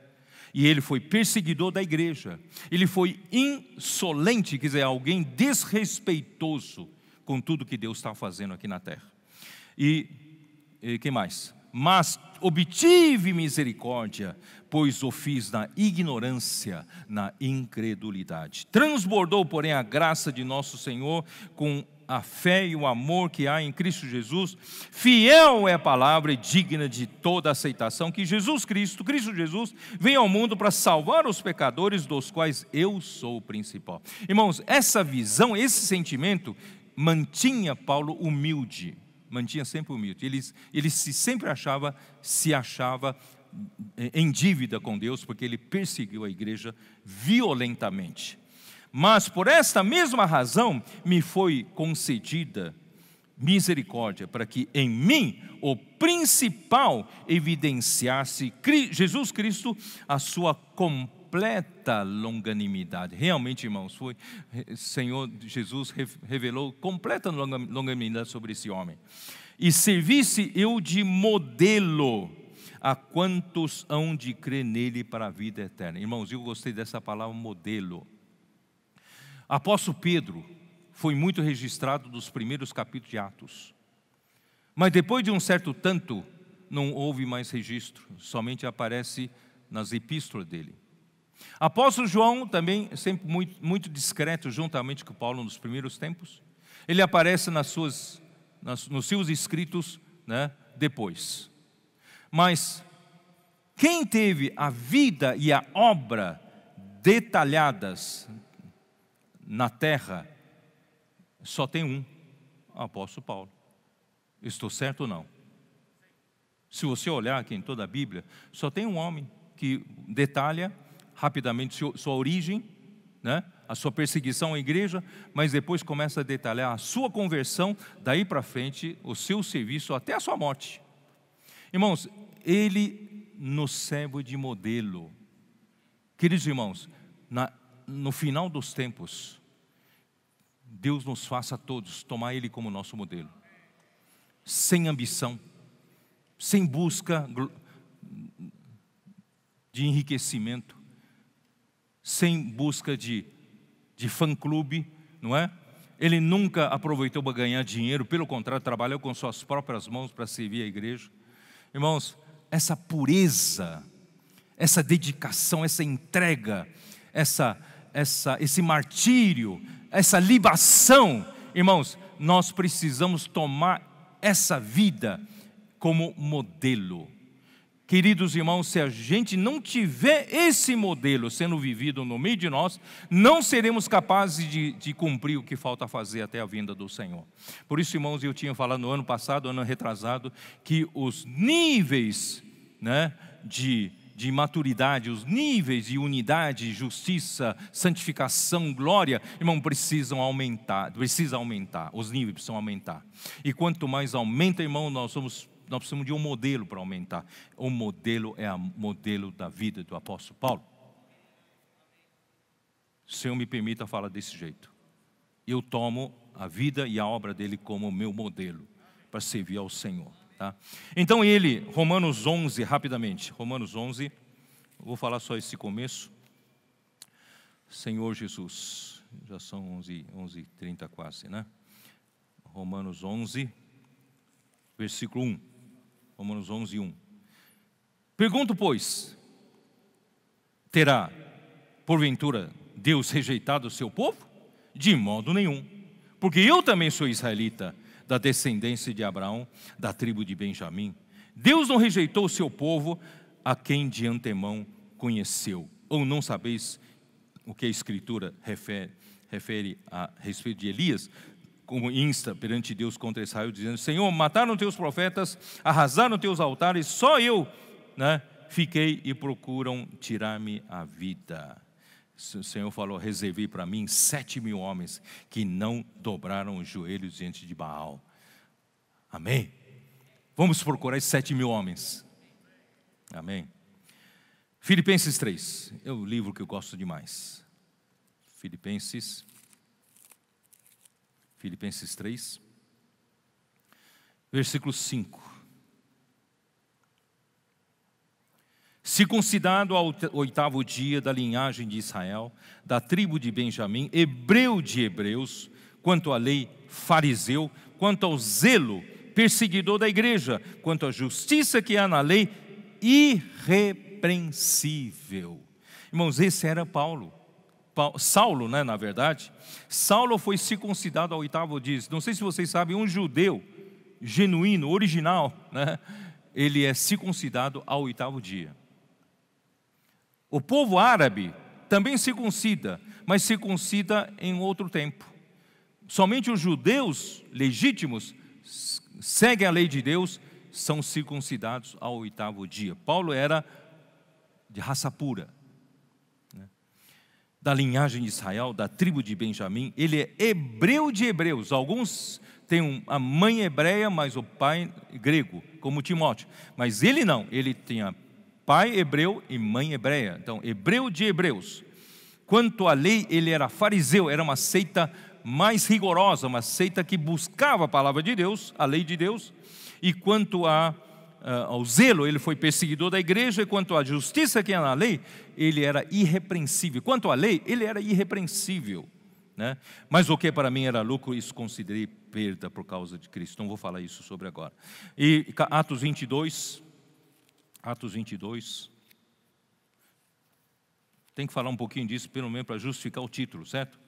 E ele foi perseguidor da igreja, ele foi insolente, quer dizer, alguém desrespeitoso com tudo que Deus está fazendo aqui na terra. E que mais? Mas obtive misericórdia, pois o fiz na ignorância, na incredulidade. Transbordou, porém, a graça de nosso Senhor com a fé e o amor que há em Cristo Jesus. Fiel é a palavra e digna de toda aceitação, que Cristo Jesus, veio ao mundo para salvar os pecadores, dos quais eu sou o principal. Irmãos, essa visão, esse sentimento, mantinha Paulo humilde. Mantinha sempre humilde. Ele se achava em dívida com Deus, porque ele perseguiu a igreja violentamente. Mas por esta mesma razão me foi concedida misericórdia, para que em mim o principal evidenciasse Jesus Cristo a sua completa longanimidade. Realmente, irmãos, Senhor Jesus revelou completa longanimidade sobre esse homem. E servisse eu de modelo a quantos hão de crer nele para a vida eterna. Irmãos, eu gostei dessa palavra modelo. Apóstolo Pedro foi muito registrado nos primeiros capítulos de Atos. Mas depois de um certo tanto, não houve mais registro, somente aparece nas epístolas dele. Apóstolo João também, sempre muito discreto, juntamente com Paulo nos primeiros tempos. Ele aparece nos seus escritos, né, depois. Mas quem teve a vida e a obra detalhadas na terra, só tem um, o apóstolo Paulo. Estou certo ou não? Se você olhar aqui em toda a Bíblia, só tem um homem que detalha rapidamente sua origem, né? A sua perseguição à igreja, mas depois começa a detalhar a sua conversão, daí para frente, o seu serviço até a sua morte. Irmãos, ele nos serve de modelo. Queridos irmãos, no final dos tempos, Deus nos faça a todos tomar ele como nosso modelo. Sem ambição, sem busca de enriquecimento, sem busca de fã-clube, não é? Ele nunca aproveitou para ganhar dinheiro, pelo contrário, trabalhou com suas próprias mãos para servir a igreja. Irmãos, essa pureza, essa dedicação, essa entrega, esse martírio, essa libação, irmãos, nós precisamos tomar essa vida como modelo. Queridos irmãos, se a gente não tiver esse modelo sendo vivido no meio de nós, não seremos capazes de cumprir o que falta fazer até a vinda do Senhor. Por isso, irmãos, eu tinha falado no ano passado, ano retrasado, que os níveis, né, de maturidade, os níveis de unidade, justiça, santificação, glória, irmão, precisam aumentar, os níveis precisam aumentar. E quanto mais aumenta, irmão, nós precisamos de um modelo para aumentar. O modelo é o modelo da vida do apóstolo Paulo. Se o Senhor me permita falar desse jeito. Eu tomo a vida e a obra dele como meu modelo para servir ao Senhor. Tá? Então Romanos 11, rapidamente. Romanos 11, vou falar só esse começo. Senhor Jesus, já são 11h30 quase, né? Romanos 11, versículo 1. Romanos 11, 1. Pergunto, pois, terá, porventura, Deus rejeitado o seu povo? De modo nenhum, porque eu também sou israelita, da descendência de Abraão, da tribo de Benjamim. Deus não rejeitou o seu povo, a quem de antemão conheceu. Ou não sabeis o que a Escritura refere a respeito de Elias, como insta perante Deus contra Israel, dizendo: Senhor, mataram teus profetas, arrasaram teus altares, só eu, né, fiquei e procuram tirar-me a vida. O Senhor falou: reservei para mim 7.000 homens que não dobraram os joelhos diante de Baal. Amém? Vamos procurar esses 7.000 homens. Amém? Filipenses 3, é o livro que eu gosto demais. Filipenses 3, versículo 5. Circuncidado ao 8º dia da linhagem de Israel, da tribo de Benjamim, hebreu de hebreus, quanto à lei, fariseu, quanto ao zelo, perseguidor da igreja, quanto à justiça que há na lei, irrepreensível. Irmãos, esse era Saulo, né, na verdade. Saulo foi circuncidado ao 8º dia. Não sei se vocês sabem, um judeu genuíno, original, né, ele é circuncidado ao 8º dia. O povo árabe também circuncida, mas circuncida em outro tempo. Somente os judeus legítimos seguem a lei de Deus, são circuncidados ao 8º dia. Paulo era de raça pura, né, da linhagem de Israel, da tribo de Benjamim. Ele é hebreu de hebreus. Alguns têm a mãe hebreia, mas o pai grego, como Timóteo. Mas ele não, ele tem a pai hebreu e mãe hebreia. Então, hebreu de hebreus. Quanto à lei, ele era fariseu, era uma seita mais rigorosa, uma seita que buscava a palavra de Deus, a lei de Deus. E quanto à ao zelo, ele foi perseguidor da igreja, e quanto à justiça que é na lei, ele era irrepreensível. Quanto à lei, ele era irrepreensível, né? Mas o que para mim era lucro, isso considerei perda por causa de Cristo. Não vou falar isso sobre agora. E Atos 22, tem que falar um pouquinho disso, pelo menos para justificar o título, certo?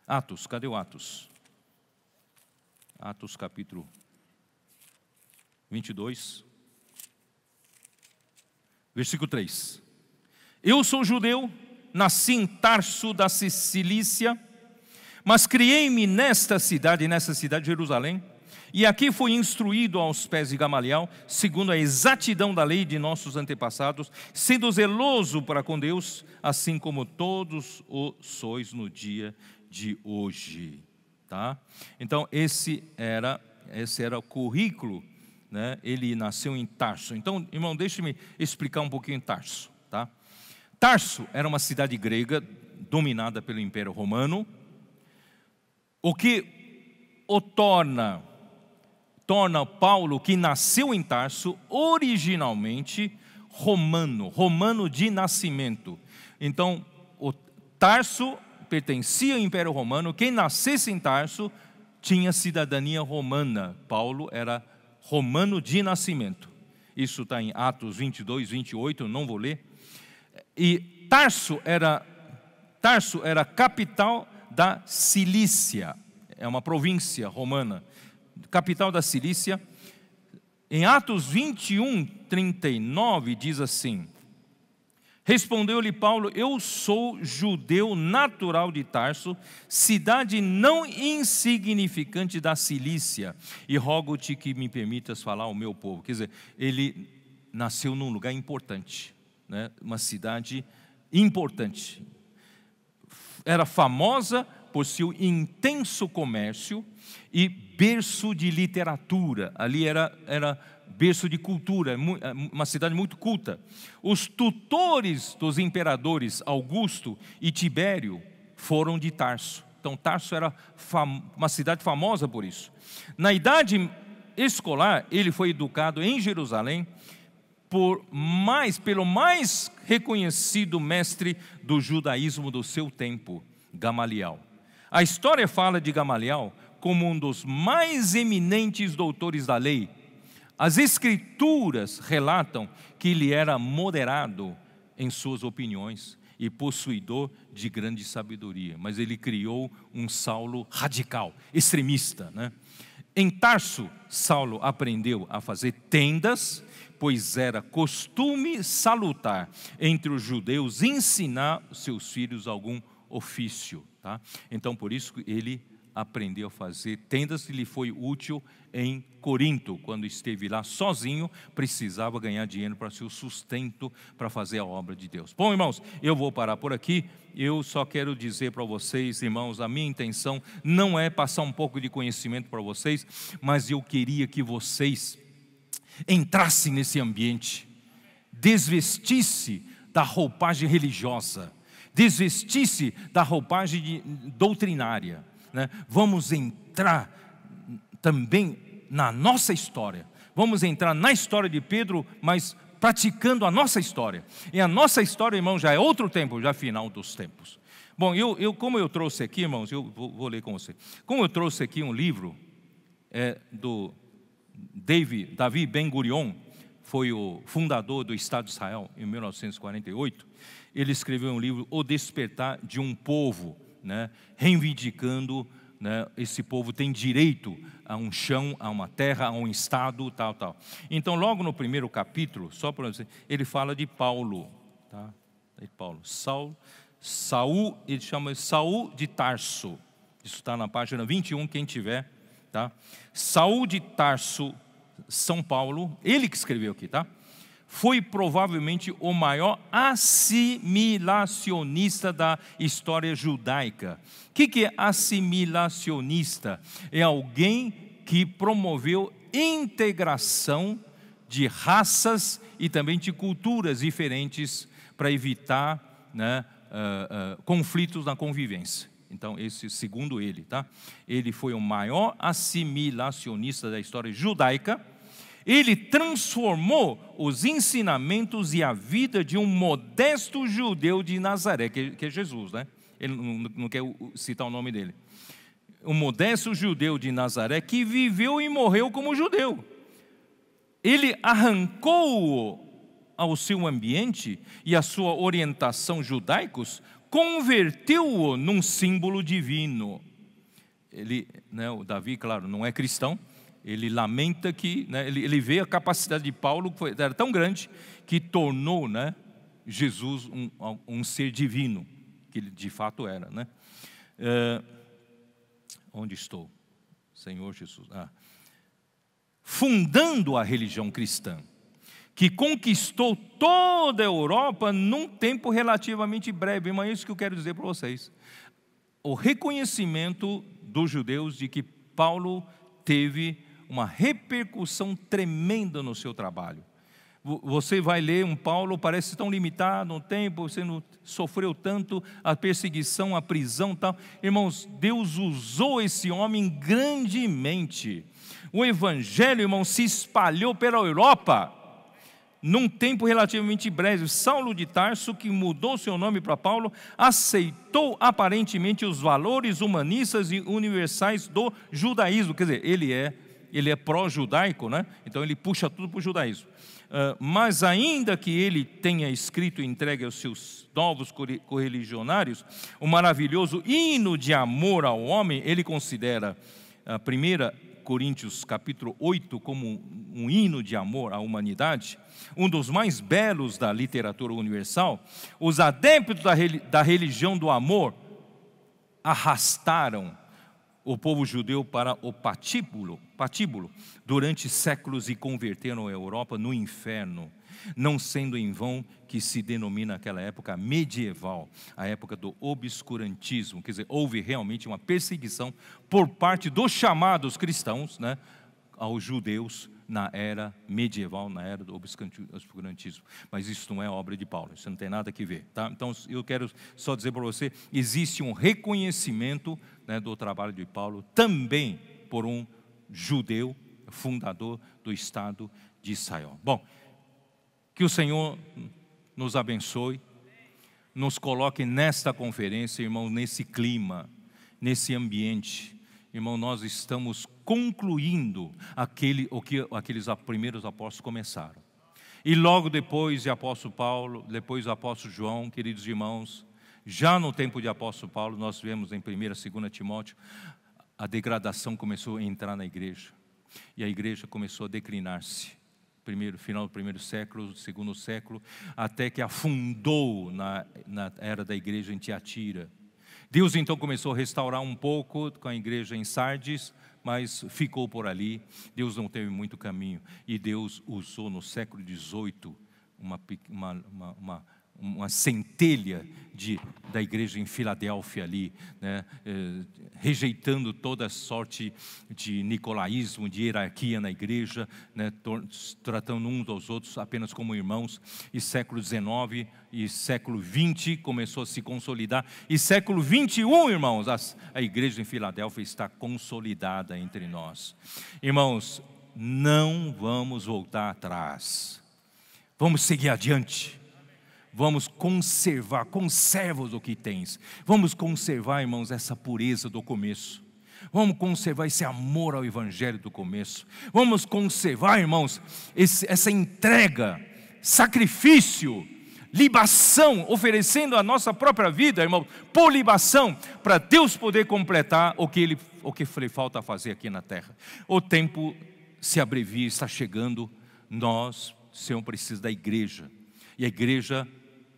Atos, cadê o Atos? Atos capítulo 22, versículo 3. Eu sou judeu, nasci em Tarso da Cilícia, mas criei-me nessa cidade de Jerusalém, e aqui fui instruído aos pés de Gamaliel, segundo a exatidão da lei de nossos antepassados, sendo zeloso para com Deus, assim como todos o sois no dia de hoje. Tá? Então esse era o currículo, né? Ele nasceu em Tarso. Então, irmão, deixe-me explicar um pouquinho Tarso, tá? Tarso era uma cidade grega dominada pelo Império Romano, o que o torna Paulo, que nasceu em Tarso, originalmente romano de nascimento. Então, o Tarso pertencia ao Império Romano. Quem nascesse em Tarso tinha cidadania romana. Paulo era romano de nascimento. Isso está em Atos 22, 28, não vou ler. E Tarso era a capital da Cilícia, é uma província romana, capital da Cilícia. Em Atos 21, 39 diz assim: respondeu-lhe Paulo, eu sou judeu natural de Tarso, cidade não insignificante da Cilícia, e rogo-te que me permitas falar ao meu povo. Quer dizer, ele nasceu num lugar importante, né? Uma cidade importante. Era famosa por seu intenso comércio e berço de literatura. Ali era berço de cultura, uma cidade muito culta. Os tutores dos imperadores Augusto e Tibério foram de Tarso. Então Tarso era uma cidade famosa por isso. Na idade escolar, ele foi educado em Jerusalém pelo mais reconhecido mestre do judaísmo do seu tempo, Gamaliel. A história fala de Gamaliel como um dos mais eminentes doutores da lei. As escrituras relatam que ele era moderado em suas opiniões e possuidor de grande sabedoria, mas ele criou um Saulo radical, extremista, né? Em Tarso, Saulo aprendeu a fazer tendas, pois era costume salutar entre os judeus ensinar seus filhos algum ofício, tá? Então por isso ele aprendeu a fazer tendas, e lhe foi útil em Corinto, quando esteve lá sozinho, precisava ganhar dinheiro para seu sustento, para fazer a obra de Deus. Bom, irmãos, eu vou parar por aqui. Eu só quero dizer para vocês, irmãos, a minha intenção não é passar um pouco de conhecimento para vocês, mas eu queria que vocês entrassem nesse ambiente, desvestisse da roupagem religiosa, desvestisse da roupagem doutrinária, né? Vamos entrar também na nossa história. Vamos entrar na história de Pedro, mas praticando a nossa história. E a nossa história, irmão, já é outro tempo, já é final dos tempos. Bom, como eu trouxe aqui, irmãos, eu vou ler com você. Como eu trouxe aqui um livro do Davi Ben-Gurion, foi o fundador do Estado de Israel em 1948. Ele escreveu um livro, O Despertar de um Povo, né, reivindicando, né, esse povo tem direito a um chão, a uma terra, a um estado, tal. Então, logo no primeiro capítulo, só para dizer, ele fala de Paulo, tá? De Paulo. Saul, ele chama de Saul de Tarso. Isso está na página 21, quem tiver, tá? Saul de Tarso, São Paulo, ele que escreveu aqui, tá? Foi provavelmente o maior assimilacionista da história judaica. O que é assimilacionista? É alguém que promoveu integração de raças e também de culturas diferentes para evitar, né, conflitos na convivência. Então, esse, segundo ele, tá? Ele foi o maior assimilacionista da história judaica. Ele transformou os ensinamentos e a vida de um modesto judeu de Nazaré, que é Jesus, né? Ele não quer citar o nome dele. Um modesto judeu de Nazaré que viveu e morreu como judeu. Ele arrancou-o ao seu ambiente e a sua orientação judaicos, converteu-o num símbolo divino. Ele, né, o Davi, claro, não é cristão. Ele lamenta que, né, ele vê a capacidade de Paulo, que era tão grande, que tornou, né, Jesus um ser divino, que ele de fato era, né? Onde estou? Senhor Jesus. Fundando a religião cristã, que conquistou toda a Europa num tempo relativamente breve. Mas é isso que eu quero dizer para vocês. O reconhecimento dos judeus de que Paulo teve uma repercussão tremenda no seu trabalho. Você vai ler um Paulo, parece tão limitado no tempo, você não sofreu tanto a perseguição, a prisão e tal. Irmãos, Deus usou esse homem grandemente. O evangelho, irmão, se espalhou pela Europa num tempo relativamente breve. Saulo de Tarso, que mudou seu nome para Paulo, aceitou aparentemente os valores humanistas e universais do judaísmo. Quer dizer, ele é pró-judaico, né? Então ele puxa tudo para o judaísmo. Mas ainda que ele tenha escrito e entregue aos seus novos correligionários o maravilhoso hino de amor ao homem, ele considera 1 Coríntios capítulo 8 como um hino de amor à humanidade, um dos mais belos da literatura universal. Os adeptos da religião do amor arrastaram o povo judeu para o patíbulo durante séculos e converteram a Europa no inferno, não sendo em vão que se denomina aquela época medieval, a época do obscurantismo. Quer dizer, houve realmente uma perseguição por parte dos chamados cristãos, né, aos judeus na era medieval, na era do obscurantismo. Mas isso não é obra de Paulo, isso não tem nada a ver, tá? Então eu quero só dizer para você, existe um reconhecimento, né, do trabalho de Paulo, também por um judeu, fundador do Estado de Israel. Bom, que o Senhor nos abençoe, nos coloque nesta conferência, irmão, nesse clima, nesse ambiente. Irmão, nós estamos concluindo o que aqueles primeiros apóstolos começaram. E logo depois de apóstolo Paulo, depois do apóstolo João, queridos irmãos, já no tempo de apóstolo Paulo, nós vemos em 1ª e 2ª Timóteo, a começou a entrar na igreja. E a igreja começou a declinar-se. Final do 1º século, 2º século, até que afundou na era da igreja em Tiatira. Deus então começou a restaurar um pouco com a igreja em Sardes, mas ficou por ali. Deus não teve muito caminho. E Deus usou no século XVIII uma centelha da igreja em Filadélfia ali, né, rejeitando toda sorte de nicolaísmo, de hierarquia na igreja, né, tratando uns aos outros apenas como irmãos. E século XIX e século XX começou a se consolidar. E século XXI, irmãos, a igreja em Filadélfia está consolidada entre nós. Irmãos, não vamos voltar atrás. Vamos seguir adiante. Vamos conserva-os o que tens. Vamos conservar, irmãos, essa pureza do começo. Vamos conservar esse amor ao evangelho do começo. Vamos conservar, irmãos, essa entrega, sacrifício, libação, oferecendo a nossa própria vida, irmão, por libação, para Deus poder completar o que lhe falta fazer aqui na terra. O tempo se abrevia, está chegando. Nós, Senhor, precisamos da igreja. E a igreja,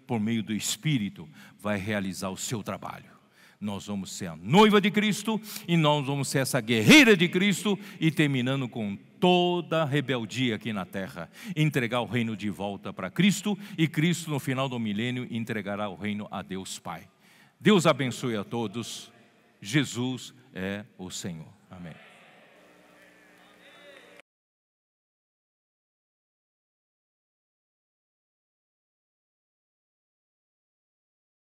por meio do Espírito, vai realizar o seu trabalho. Nós vamos ser a noiva de Cristo, e nós vamos ser essa guerreira de Cristo, e terminando com toda a rebeldia aqui na terra, entregar o reino de volta para Cristo, e Cristo no final do milênio entregará o reino a Deus Pai. Deus abençoe a todos. Jesus é o Senhor. Amém.